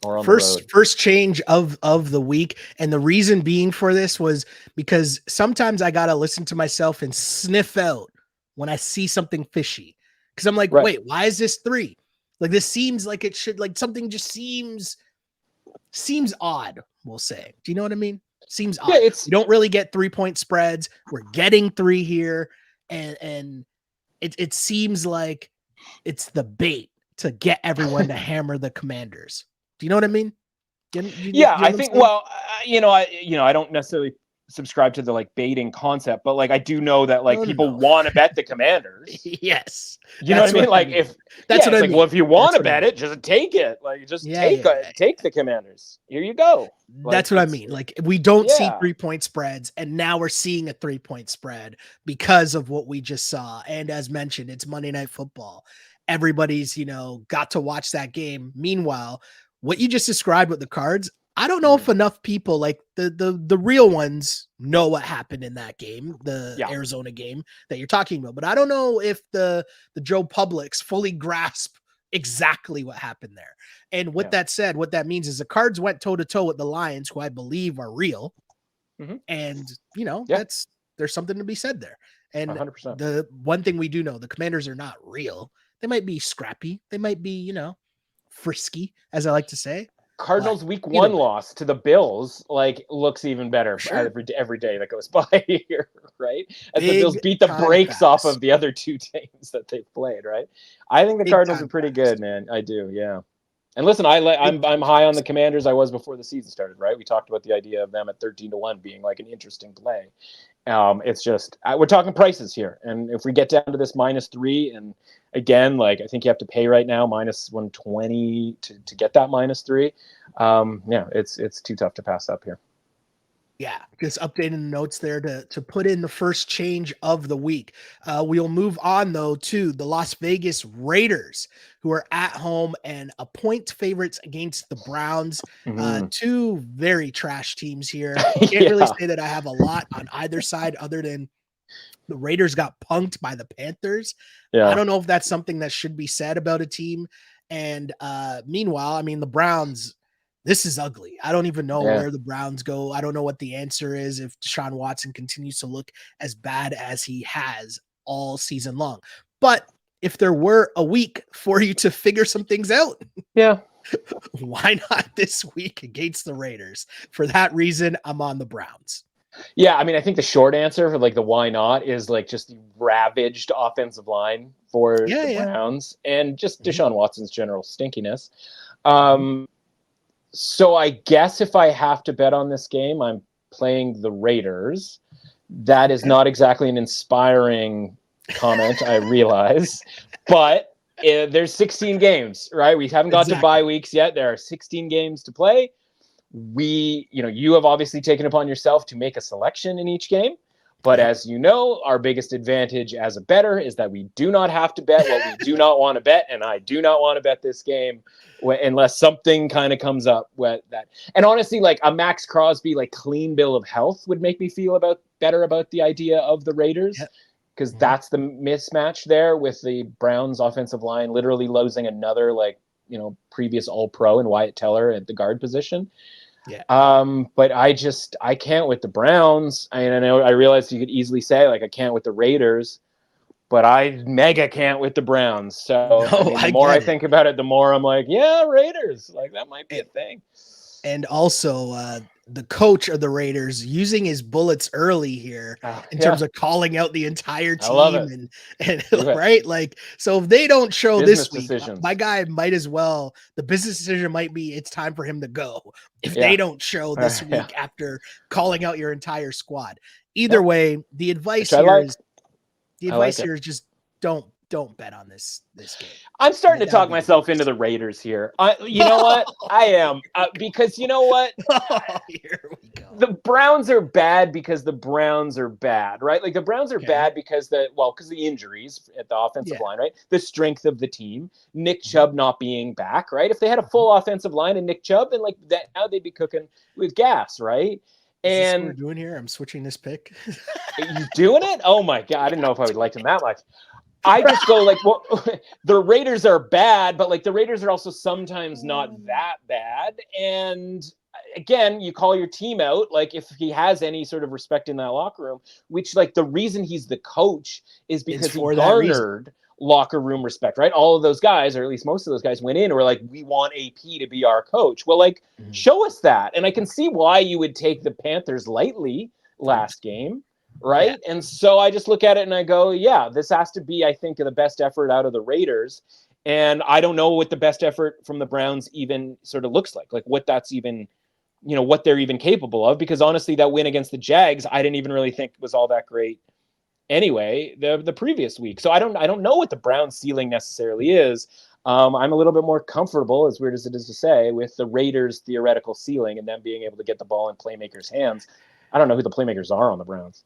Or on the road. First change of the week. And the reason being for this was because sometimes I got to listen to myself and sniff out when I see something fishy. Because I'm like, wait, why is this 3? This seems like it should, something just seems odd, we'll say. Do you know what I mean? Seems odd. Yeah, we don't really get 3-point spreads. We're getting 3 here, and it seems like it's the bait to get everyone to hammer the Commanders. Do you know what I mean? I think. Well, I don't necessarily subscribe to the like baiting concept, but like I do know that like people want to bet the Commanders. Yes, you know what I mean. Like if that's what I mean. Well, if you want to bet it, just take it. Like just take the Commanders. Here you go. That's what I mean. Like we don't see 3-point spreads, and now we're seeing a 3-point spread because of what we just saw. And as mentioned, it's Monday Night Football. Everybody's got to watch that game. Meanwhile, what you just described with the Cards, I don't know if enough people, like the real ones, know what happened in that game, the Arizona game that you're talking about. But I don't know if the Joe Publics fully grasp exactly what happened there. And with that said, what that means is the Cards went toe-to-toe with the Lions, who I believe are real. And, there's something to be said there. And 100%. The one thing we do know, the Commanders are not real. They might be scrappy. They might be, frisky, as I like to say. Cardinals week 1 loss to the Bills looks even better every day that goes by here, right? As the Bills beat the brakes off of the other 2 teams that they've played, right? I think the Cardinals are pretty good, man. I do, yeah. And listen, I'm high on the Commanders. I was before the season started, right? We talked about the idea of them at 13-1 being like an interesting play. It's just we're talking prices here, and if we get down to this -3, and again, like I think you have to pay right now -120 to get that -3. It's too tough to pass up here. Yeah, just updating the notes there to put in the first change of the week. We'll move on, though, to the Las Vegas Raiders, who are at home and a point favorites against the Browns. 2 very trash teams here. Can't really say that I have a lot on either side other than the Raiders got punked by the Panthers. Yeah. I don't know if that's something that should be said about a team. And meanwhile, I mean, the Browns, this is ugly. I don't even know where the Browns go. I don't know what the answer is if Deshaun Watson continues to look as bad as he has all season long. But if there were a week for you to figure some things out, why not this week against the Raiders? For that reason, I'm on the Browns. Yeah, I mean, I think the short answer for the why not is just the ravaged offensive line for the Browns and just Deshaun Watson's general stinkiness. So I guess if I have to bet on this game, I'm playing the Raiders. That is not exactly an inspiring comment, I realize. But there's 16 games, right? We haven't got to bye weeks yet. There are 16 games to play. You have obviously taken upon yourself to make a selection in each game. But as you know, our biggest advantage as a bettor is that we do not have to bet what we do not want to bet. And I do not want to bet this game unless something kind of comes up with that. And honestly, a Max Crosby, clean bill of health would make me feel better about the idea of the Raiders. Because that's the mismatch there with the Browns offensive line, literally losing another, previous All-Pro in Wyatt Teller at the guard position. Yeah. But I can't with the Browns. I realize you could easily say I can't with the Raiders, but I mega can't with the Browns. So the more I think about it, the more I'm Raiders. That might be a thing. And also the coach of the Raiders using his bullets early here in terms of calling out the entire team and right. So if they don't show business this week, my guy might as well, the business decision might be it's time for him to go if they don't show this week after calling out your entire squad. Either way, the advice here is just don't bet on this game. I'm starting to talk myself into the Raiders here. You know what? I am because you know what? Here we go. The Browns are bad because the Browns are bad, right? The Browns are bad because the injuries at the offensive line, right? The strength of the team, Nick Chubb not being back, right? If they had a full offensive line and Nick Chubb, then that now they'd be cooking with gas, right? Is this what we're doing here? I'm switching this pick. Are you doing it? Oh my God. I didn't know if I would like him that much. I just go the Raiders are bad, but the Raiders are also sometimes not that bad. And again, you call your team out, if he has any sort of respect in that locker room, which the reason he's the coach is because he garnered locker room respect, right? All of those guys, or at least most of those guys, went in and were like, we want AP to be our coach. Well, like, show us that. And I can see why you would take the Panthers lightly last game, right? Yeah. And so I just look at it and I go, yeah, this has to be, I think, the best effort out of the Raiders. And I don't know what the best effort from the Browns even sort of looks like what that's even, what they're even capable of. Because honestly, that win against the Jags, I didn't even really think was all that great anyway, the previous week. So I don't know what the Browns ceiling necessarily is. I'm a little bit more comfortable, as weird as it is to say, with the Raiders' theoretical ceiling and them being able to get the ball in playmakers' hands. I don't know who the playmakers are on the Browns.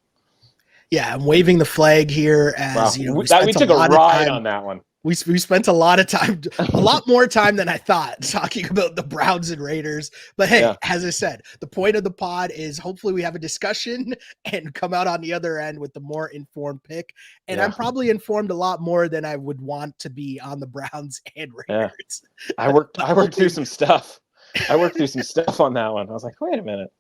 Yeah, I'm waving the flag here as we took a ride on that one. We spent a lot of time, a lot more time than I thought, talking about the Browns and Raiders. But hey, as I said, the point of the pod is hopefully we have a discussion and come out on the other end with the more informed pick. And I'm probably informed a lot more than I would want to be on the Browns and Raiders. Yeah. I worked through some stuff. I worked through some stuff on that one. I was like, wait a minute.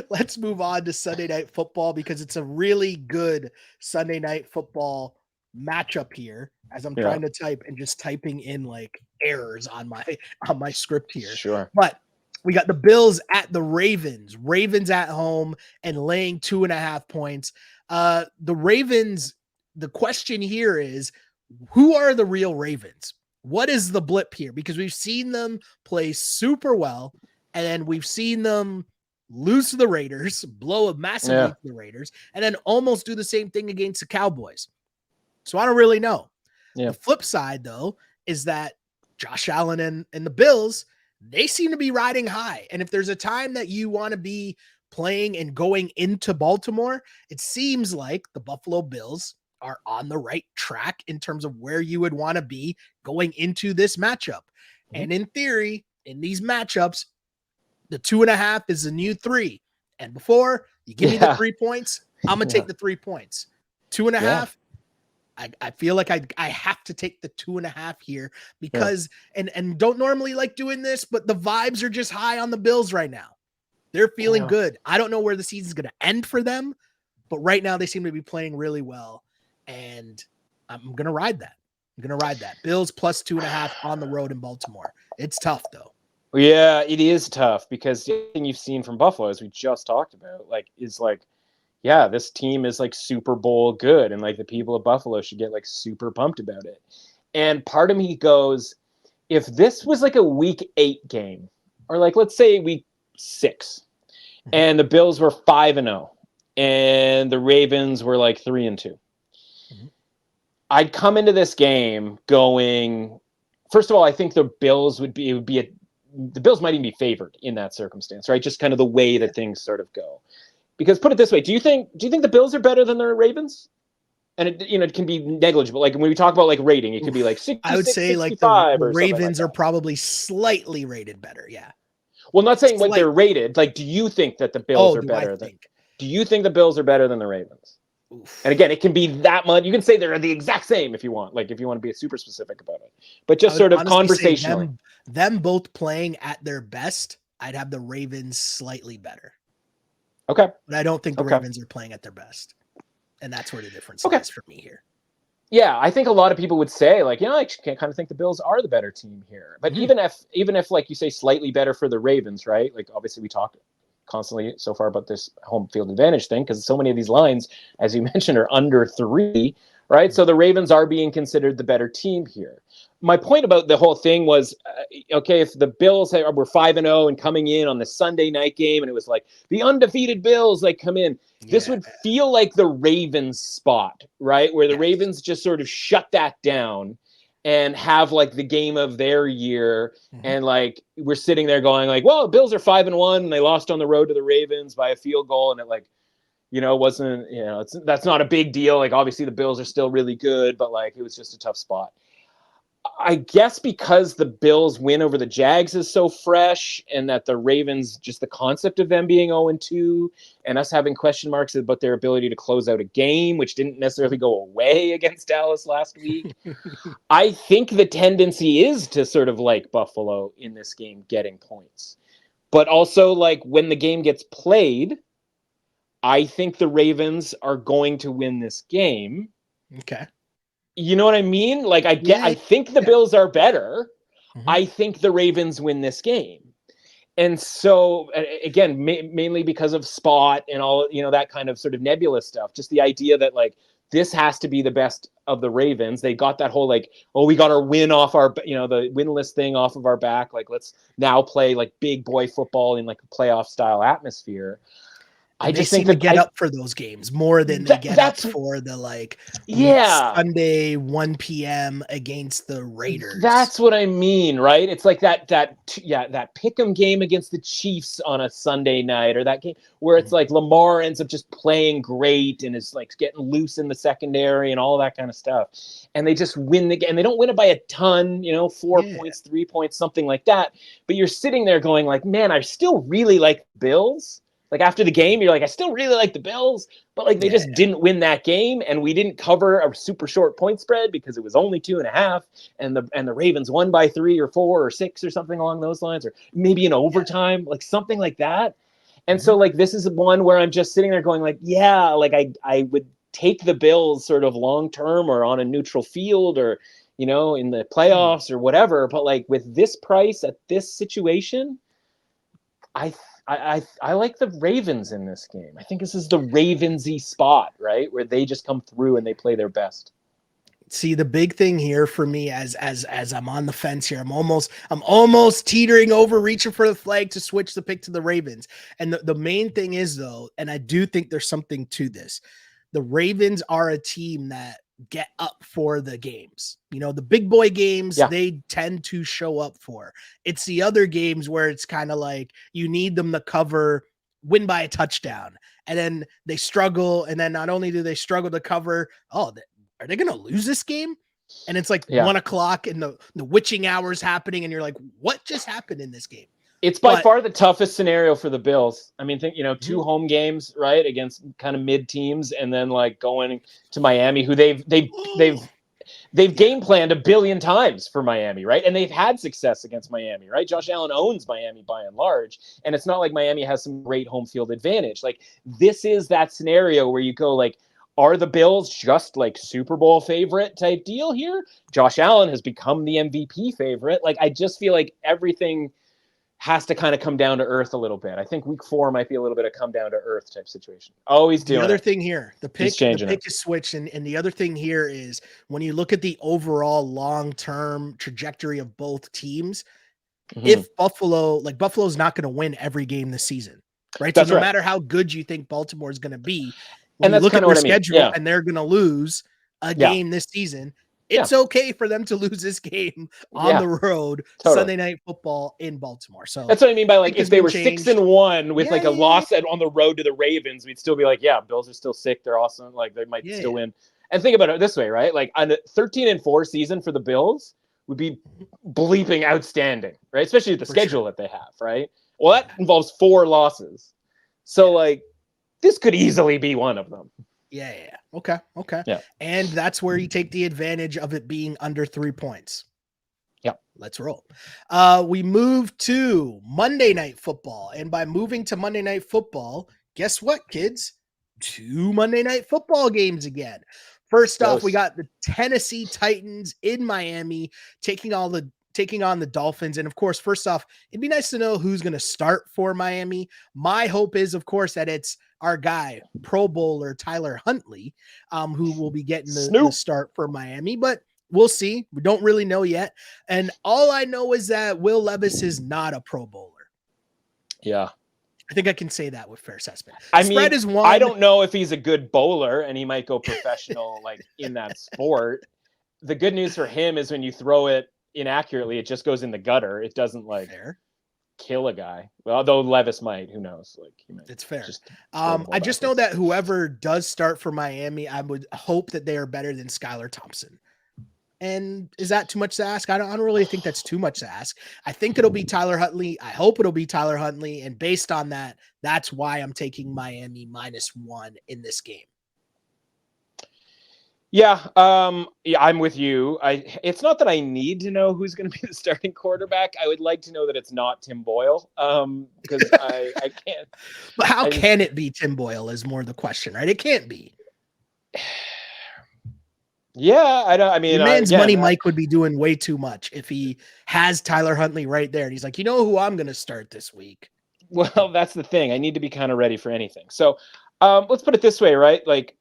Let's move on to Sunday Night Football, because it's a really good Sunday Night Football matchup here, as I'm trying to type and just typing in like errors on my script here. Sure. But we got the Bills at the Ravens at home and laying 2.5 points. The Ravens, the question here is, who are the real Ravens? What is the blip here? Because we've seen them play super well, and then we've seen them lose to the Raiders, blow a massive lead to the Raiders, and then almost do the same thing against the Cowboys. So I don't really know. Yeah. The flip side, though, is that Josh Allen and the Bills, they seem to be riding high. And if there's a time that you want to be playing and going into Baltimore, it seems like the Buffalo Bills are on the right track in terms of where you would want to be going into this matchup. Mm-hmm. And in theory, in these matchups, the 2.5 is the new 3. And before you give me the 3 points, I'm going to take the 3 points. 2.5. I feel like I have to take the 2.5 here because, and don't normally like doing this, but the vibes are just high on the Bills right now. They're feeling good. I don't know where the season's going to end for them, but right now they seem to be playing really well. And I'm going to ride that. Bills plus 2.5 on the road in Baltimore. It's tough though. Yeah, it is tough because the thing you've seen from Buffalo, as we just talked about, this team is like Super Bowl good, and like the people of Buffalo should get like super pumped about it. And part of me goes, if this was like a week 8 game, or like let's say week 6, and the Bills were 5-0, and the Ravens were like 3-2, I'd come into this game going, first of all, I think the Bills the Bills might even be favored in that circumstance, right? Just kind of the way that things sort of go. Because put it this way, do you think the Bills are better than the Ravens? And it can be negligible. Like when we talk about like rating, it could be like 60, I would say 65, like the or Ravens are probably slightly rated better. Yeah. Well, not saying what they're rated. Like, do you think that the Bills are better do you think the Bills are better than the Ravens? Oof. And again, it can be that much. You can say they're the exact same if you want, like if you want to be super specific about it, but just sort of conversationally. Them both playing at their best, I'd have the Ravens slightly better. Okay. But I don't think the Ravens are playing at their best. And that's where the difference is for me here. Yeah, I think a lot of people would say, like, I kind of think the Bills are the better team here. But even if, like you say, slightly better for the Ravens, right? Like, obviously, we talk constantly so far about this home field advantage thing because so many of these lines, as you mentioned, are under 3, right? So the Ravens are being considered the better team here. My point about the whole thing was, if the Bills were 5-0 and coming in on the Sunday night game, and it was like the undefeated Bills come in, this would feel like the Ravens spot, right? Where the Ravens just sort of shut that down and have like the game of their year. And like, we're sitting there going like, well, the Bills are 5-1 and they lost on the road to the Ravens by a field goal. And it wasn't, that's not a big deal. Like, obviously the Bills are still really good, but like, it was just a tough spot. I guess because the Bills win over the Jags is so fresh, and that the Ravens, just the concept of them being 0-2 and us having question marks about their ability to close out a game, which didn't necessarily go away against Dallas last week. I think the tendency is to sort of like Buffalo in this game getting points. But also, like, when the game gets played, I think the Ravens are going to win this game. Okay. You know what I mean? Like I think the Bills are better. Mm-hmm. I think the Ravens win this game. And so, again, mainly because of spot and all, that kind of sort of nebulous stuff, just the idea that, like, this has to be the best of the Ravens. They got that whole, like, oh, we got our win off our, the winless thing off of our back. Like, let's now play, like, big boy football in, like, a playoff style atmosphere. I just think they get up for those games more than they get up for the Sunday 1 p.m. against the Raiders. That's what I mean, right? It's like that pick'em game against the Chiefs on a Sunday night, or that game where it's like Lamar ends up just playing great and is like getting loose in the secondary and all that kind of stuff, and they just win the game. And they don't win it by a ton, 4 points, 3 points, something like that. But you're sitting there going like, man, I still really like the Bills. Like, after the game, you're like, I still really like the Bills, but like they just didn't win that game, and we didn't cover a super short point spread because it was only 2.5, and the Ravens won by 3 or 4 or 6 or something along those lines, or maybe in overtime, like something like that. And so, like, this is one where I'm just sitting there going like, yeah, like I would take the Bills sort of long term or on a neutral field or, in the playoffs or whatever. But like with this price at this situation, I like the Ravens in this game. I think this is the Ravensy spot, right? Where they just come through and they play their best. See, the big thing here for me as I'm on the fence here, I'm almost teetering over, reaching for the flag to switch the pick to the Ravens. And the main thing is, though, and I do think there's something to this. The Ravens are a team that get up for the games. The big boy games, they tend to show up for. It's the other games where it's kind of like you need them to cover, win by a touchdown, and then they struggle. And then not only do they struggle to cover, are they going to lose this game? And it's like 1 o'clock and the witching hours happening, and you're like, what just happened in this game? It's by far the toughest scenario for the Bills. I mean, think, 2 home games, right, against kind of mid teams, and then like going to Miami, who they've game planned a billion times for Miami, right? And they've had success against Miami, right? Josh Allen owns Miami by and large, and it's not like Miami has some great home field advantage. Like, this is that scenario where you go like, are the Bills just like Super Bowl favorite type deal here? Josh Allen has become the MVP favorite. Like, I just feel like everything has to kind of come down to earth a little bit. I think week 4 might be a little bit of come down to earth type situation. Always doing the other it. thing here, the pick is switched. And the other thing here is when you look at the overall long-term trajectory of both teams, if Buffalo's not going to win every game this season, right? So no matter how good you think Baltimore is going to be, when you look at their schedule and they're going to lose a game this season, it's okay for them to lose this game on the road, Sunday Night Football in Baltimore. So that's what I mean by like, if they were 6-1 with like a loss on the road to the Ravens, we'd still be like, yeah, Bills are still sick. They're awesome. Like, they might still win. And think about it this way, right? Like, on a 13-4 season for the Bills would be bleeping outstanding, right? Especially the schedule that they have, right? Well, that involves 4 losses. So like, this could easily be one of them. Yeah. Okay. Yeah. And that's where you take the advantage of it being under 3 points. Yep. Let's roll. We move to Monday Night Football. And by moving to Monday Night Football, guess what, kids? 2 Monday Night Football games again. First off, we got the Tennessee Titans in Miami taking on the Dolphins. And of course, first off, it'd be nice to know who's going to start for Miami. My hope is, of course, that it's our guy, Pro Bowler Tyler Huntley, who will be getting the start for Miami, but we'll see. We don't really know yet. And all I know is that Will Levis is not a Pro Bowler. Yeah. I think I can say that with fair assessment. Spread is 1. I don't know if he's a good bowler and he might go professional like in that sport. The good news for him is when you throw it inaccurately, it just goes in the gutter. It doesn't like kill a guy. Well, although Levis might, who knows? Like, he might. It's fair. I just know that whoever does start for Miami, I would hope that they are better than Skylar Thompson. And is that too much to ask? I don't really think that's too much to ask. I think it'll be Tyler Huntley. I hope it'll be Tyler Huntley. And based on that, that's why I'm taking Miami -1 in this game. Yeah, I'm with you. It's not that I need to know who's going to be the starting quarterback. I would like to know that it's not Tim Boyle, because I can't. But how can it be Tim Boyle is more the question, right? It can't be. Yeah, I mean, Your man's again, Money Mike would be doing way too much if he has Tyler Huntley right there. And he's like, you know who I'm going to start this week? well, that's the thing. I need to be kind of ready for anything. So let's put it this way, right? Like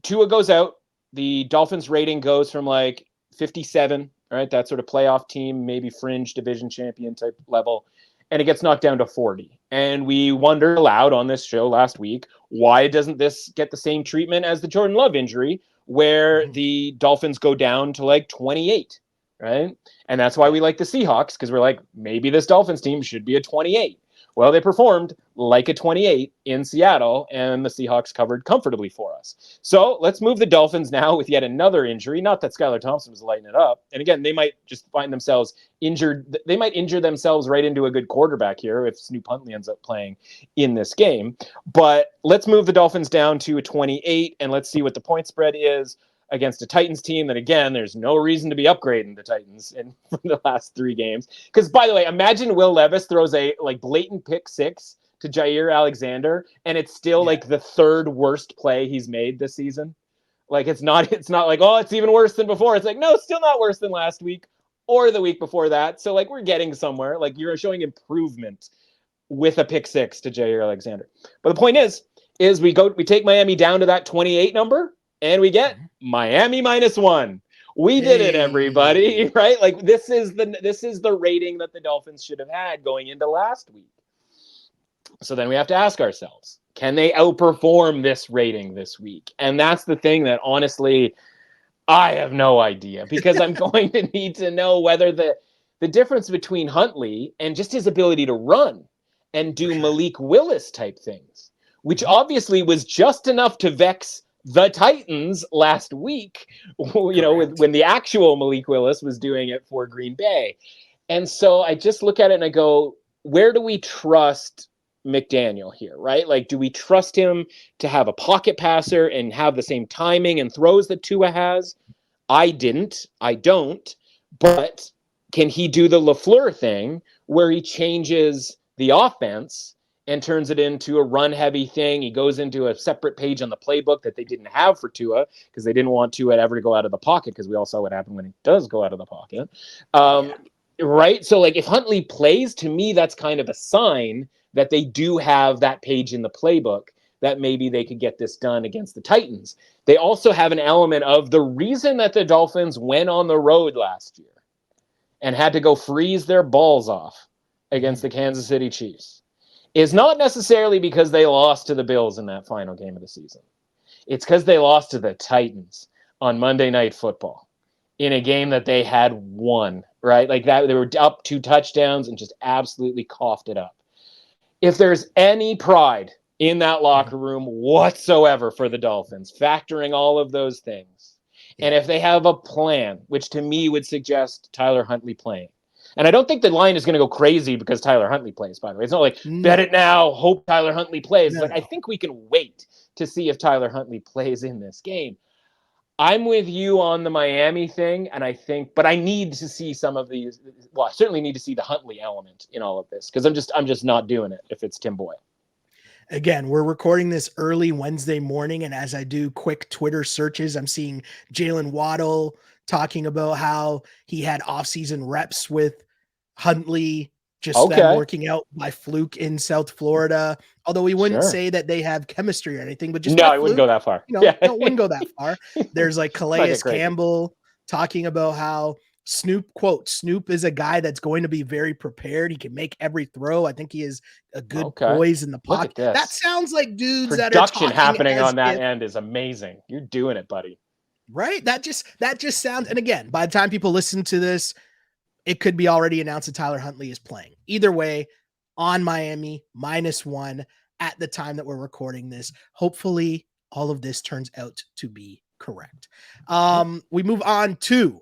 Tua goes out. The Dolphins rating goes from like 57, right? That sort of playoff team, maybe fringe division champion type level. And it gets knocked down to 40. And we wondered aloud on this show last week, why doesn't this get the same treatment as the Jordan Love injury, where the Dolphins go down to like 28, right? And that's why we like the Seahawks, because we're like, maybe this Dolphins team should be a 28. Well, they performed like a 28 in Seattle, and the Seahawks covered comfortably for us. So let's move the Dolphins now with yet another injury. Not that Skylar Thompson was lighting it up. And again, they might just find themselves injured. They might injure themselves right into a good quarterback here if Snoop Huntley ends up playing in this game. But let's move the Dolphins down to a 28, and let's see what the point spread is against a Titans team that, again, there's no reason to be upgrading the Titans in the last 3 games. Because, by the way, imagine Will Levis throws a like blatant pick 6 to Jair Alexander, and it's still like the 3rd worst play he's made this season. Like it's not like, oh, it's even worse than before. It's like, no, it's still not worse than last week or the week before that. So like we're getting somewhere. Like you're showing improvement with a pick 6 to Jair Alexander. But the point is we take Miami down to that 28 number, and we get Miami -1. We did it, everybody, right? Like this is the rating that the Dolphins should have had going into last week. So then we have to ask ourselves, can they outperform this rating this week? And that's the thing that honestly, I have no idea, because I'm going to need to know whether the difference between Huntley and just his ability to run and do Malik Willis type things, which obviously was just enough to vex the Titans last week, you know, when the actual Malik Willis was doing it for Green Bay. And so I just look at it and I go, where do we trust McDaniel here, right? Like, do we trust him to have a pocket passer and have the same timing and throws that Tua has? I don't. But can he do the LaFleur thing where he changes the offense and turns it into a run-heavy thing? He goes into a separate page on the playbook that they didn't have for Tua because they didn't want Tua ever to go out of the pocket, because we all saw what happened when he does go out of the pocket. Right? So, like, if Huntley plays, to me, that's kind of a sign that they do have that page in the playbook that maybe they could get this done against the Titans. They also have an element of the reason that the Dolphins went on the road last year and had to go freeze their balls off against the Kansas City Chiefs is not necessarily because they lost to the Bills in that final game of the season. It's because they lost to the Titans on Monday Night Football in a game that they had won, right? Like that, they were up 2 touchdowns and just absolutely coughed it up. If there's any pride in that locker room whatsoever for the Dolphins, factoring all of those things, and if they have a plan, which to me would suggest Tyler Huntley playing, and I don't think the line is going to go crazy because Tyler Huntley plays, by the way. It's not like, bet it now, hope Tyler Huntley plays. It's like, I think we can wait to see if Tyler Huntley plays in this game. I'm with you on the Miami thing, and but I need to see some of these. Well, I certainly need to see the Huntley element in all of this, because I'm just not doing it if it's Tim Boyle. Again, we're recording this early Wednesday morning, and as I do quick Twitter searches, I'm seeing Jalen Waddle talking about how he had offseason reps with Huntley, just them working out by fluke in South Florida. Although he wouldn't say that they have chemistry or anything, but just no, I wouldn't go that far. Wouldn't go that far. There's like Calais Campbell talking about how Snoop, quote, Snoop is a guy that's going to be very prepared. He can make every throw. I think he is a good poise in the pocket. That sounds like dudes that are talking happening on that end is amazing. You're doing it, buddy. Right? That just sounds, and again, by the time people listen to this, it could be already announced that Tyler Huntley is playing. Either way, on Miami, -1 at the time that we're recording this. Hopefully, all of this turns out to be correct. We move on to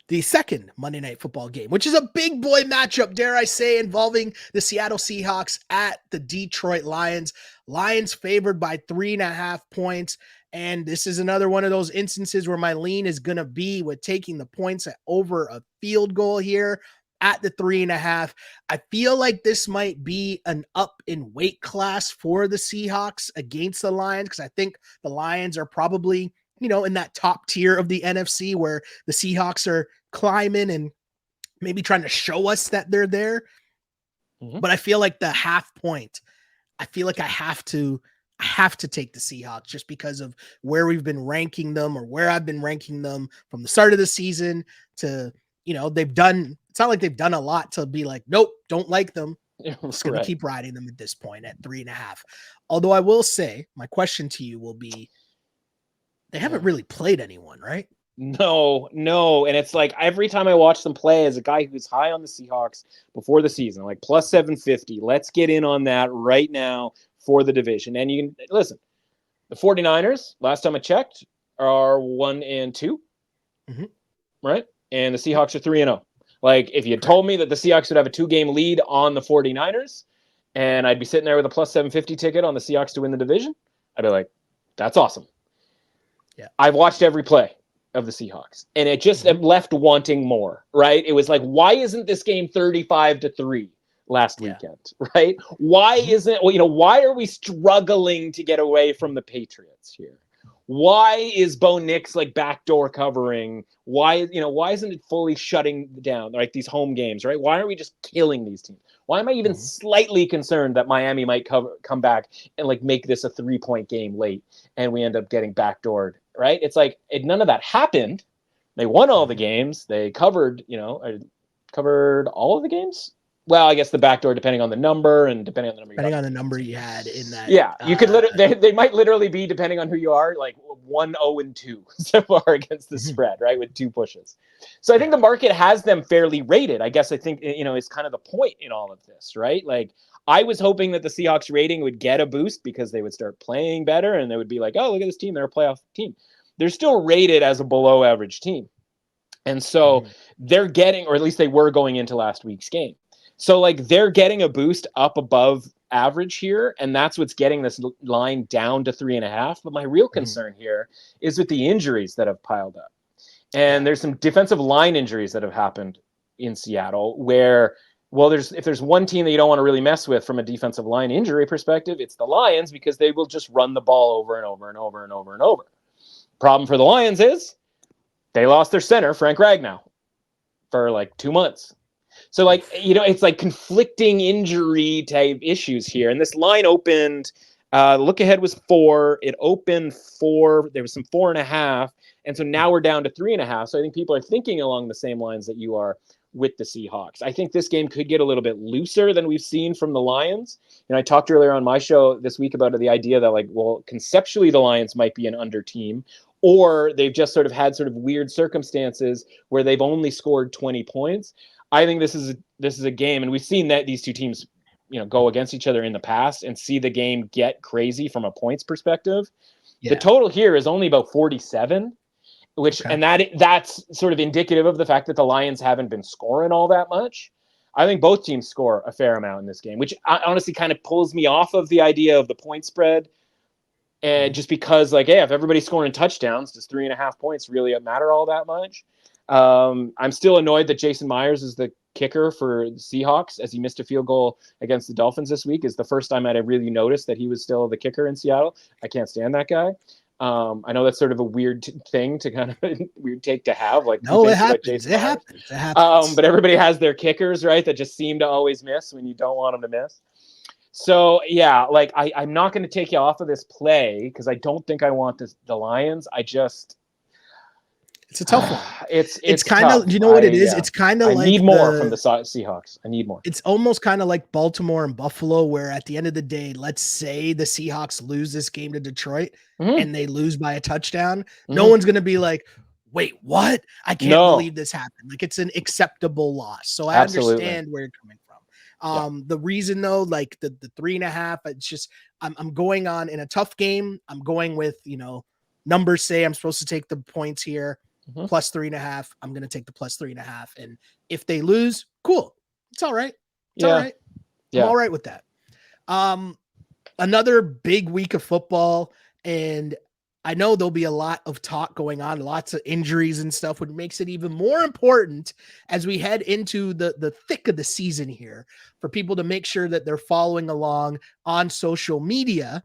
the second Monday Night Football game, which is a big boy matchup, dare I say, involving the Seattle Seahawks at the Detroit Lions. Lions favored by 3.5 points. And this is another one of those instances where my lean is going to be with taking the points at over a field goal here at the 3.5. I feel like this might be an up in weight class for the Seahawks against the Lions, because I think the Lions are probably in that top tier of the NFC where the Seahawks are climbing and maybe trying to show us that they're there. Mm-hmm. But I feel like the half point, I feel like I have to take the Seahawks just because of where we've been ranking them, or where I've been ranking them from the start of the season to, it's not like they've done a lot to be like, nope, don't like them. I'm just going to keep riding them at this point at 3.5. Although I will say, my question to you will be, they haven't really played anyone, right? No. And it's like every time I watch them play, as a guy who's high on the Seahawks before the season, like plus 750, let's get in on that right now for the division. And you can listen, the 49ers, last time I checked, are 1-2, right? And the Seahawks are 3-0. Like, if you had told me that the Seahawks would have a 2-game lead on the 49ers, and I'd be sitting there with a plus 750 ticket on the Seahawks to win the division, I'd be like, that's awesome. Yeah, I've watched every play of the Seahawks, and it just left wanting more, right? It was like, why isn't this game 35-3 last weekend, right? Why isn't, why are we struggling to get away from the Patriots here? Why is Bo Nix like backdoor covering? Why isn't it fully shutting down like these home games, right? Why aren't we just killing these teams? Why am I even slightly concerned that Miami might come back and like make this a 3-point game late and we end up getting backdoored, right? It's like none of that happened. They won all the games. They covered all of the games. Well, I guess the backdoor, depending on the number and depending on the number you had in that. Yeah, you could they might literally be, depending on who you are, like 1-0-2 so far against the spread, right, with 2 pushes. So I think the market has them fairly rated. I guess I think is kind of the point in all of this, right? Like, I was hoping that the Seahawks rating would get a boost because they would start playing better and they would be like, oh, look at this team, they're a playoff team. They're still rated as a below average team, and so they're getting, or at least they were going into last week's game. So, like, they're getting a boost up above average here, and that's what's getting this line down to 3.5. But my real concern here is with the injuries that have piled up. And there's some defensive line injuries that have happened in Seattle where, well, if there's one team that you don't want to really mess with from a defensive line injury perspective, it's the Lions, because they will just run the ball over and over and over and over and over. Problem for the Lions is they lost their center, Frank Ragnow, for like 2 months. So, like, it's like conflicting injury type issues here. And this line opened, look ahead was 4. It opened 4. There was some 4.5. And so now we're down to 3.5. So I think people are thinking along the same lines that you are with the Seahawks. I think this game could get a little bit looser than we've seen from the Lions. I talked earlier on my show this week about the idea that, like, well, conceptually the Lions might be an under team, or they've just sort of had sort of weird circumstances where they've only scored 20 points. I think this is a game, and we've seen that these two teams, go against each other in the past and see the game get crazy from a points perspective. Yeah. The total here is only about 47, and that's sort of indicative of the fact that the Lions haven't been scoring all that much. I think both teams score a fair amount in this game, which honestly kind of pulls me off of the idea of the point spread. And just because, like, hey, if everybody's scoring touchdowns, does 3.5 points really matter all that much? I'm still annoyed that Jason Myers is the kicker for the Seahawks, as he missed a field goal against the Dolphins this week. Is the first time I'd really noticed that he was still the kicker in Seattle. I can't stand that guy. I know that's sort of a weird thing to kind of weird take to have. Like, no, it happens. It happens. But everybody has their kickers, right? That just seem to always miss when you don't want them to miss. So, yeah, like, I'm not going to take you off of this play because I don't think I want the Lions. It's a tough one. It's kind of, you know what it is? Yeah. It's kind of like, I need more from the Seahawks. I need more. It's almost kind of like Baltimore and Buffalo, where at the end of the day, let's say the Seahawks lose this game to Detroit and they lose by a touchdown. No one's going to be like, wait, what? I can't believe this happened. Like, it's an acceptable loss. So I understand where you're coming from. The reason though, like the 3.5, it's just, I'm going on in a tough game. I'm going with, numbers say I'm supposed to take the points here. Plus 3.5. I'm going to take the plus 3.5. And if they lose, cool. It's all right. All right. I'm all right with that. Another big week of football. And I know there'll be a lot of talk going on, lots of injuries and stuff, which makes it even more important as we head into the thick of the season here for people to make sure that they're following along on social media.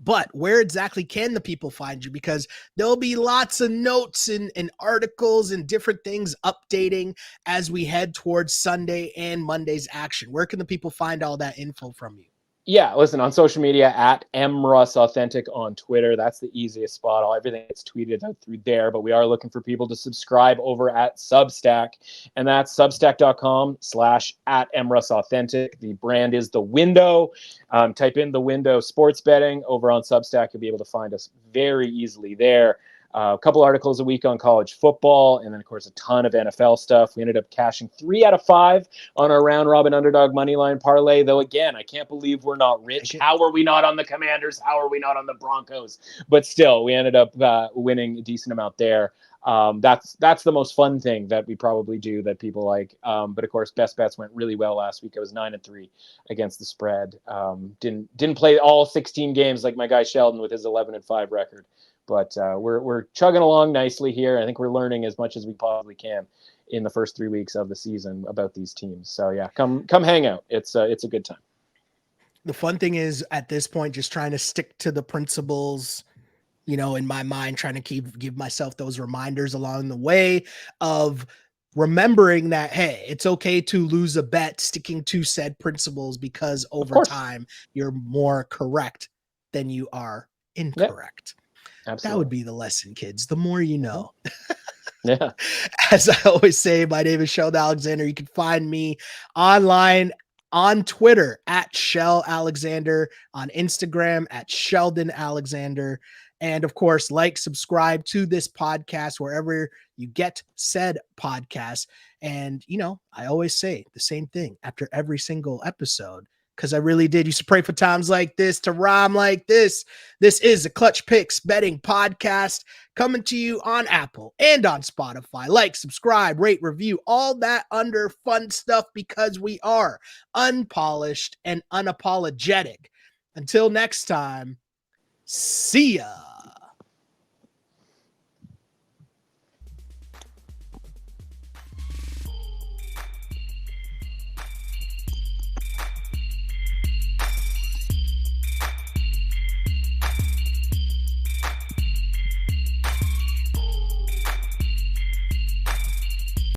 But where exactly can the people find you? Because there'll be lots of notes and articles and different things updating as we head towards Sunday and Monday's action. Where can the people find all that info from you? Yeah, listen, on social media at mrussauthentic on Twitter. That's the easiest spot. Everything gets tweeted out through there, but we are looking for people to subscribe over at Substack, and that's substack.com/@mrussauthentic. The brand is The Window. Type in The Window Sports Betting over on Substack. You'll be able to find us very easily there. A couple articles a week on college football, and then, of course, a ton of NFL stuff. We ended up cashing 3 out of 5 on our round-robin underdog moneyline parlay, though, again, I can't believe we're not rich. How are we not on the Commanders? How are we not on the Broncos? But still, we ended up winning a decent amount there. That's the most fun thing that we probably do that people like. But, of course, best bets went really well last week. I was 9-3 against the spread. Didn't play all 16 games like my guy Sheldon with his 11-5 record. But we're chugging along nicely here. I think we're learning as much as we possibly can in the first 3 weeks of the season about these teams. So yeah, come hang out. It's a good time. The fun thing is at this point, just trying to stick to the principles, in my mind, trying to give myself those reminders along the way of remembering that, hey, it's okay to lose a bet, sticking to said principles, because over time you're more correct than you are incorrect. Yep. Absolutely. That would be the lesson, kids. The more you know. Yeah. As I always say, my name is Sheldon Alexander. You can find me online on Twitter at Shell Alexander, on Instagram at Sheldon Alexander. And of course, subscribe to this podcast wherever you get said podcast. And, I always say the same thing after every single episode, because I really did used to pray for times like this, to rhyme like this. This is a Clutch Picks betting podcast coming to you on Apple and on Spotify. Subscribe, rate, review, all that under fun stuff, because we are unpolished and unapologetic. Until next time, see ya.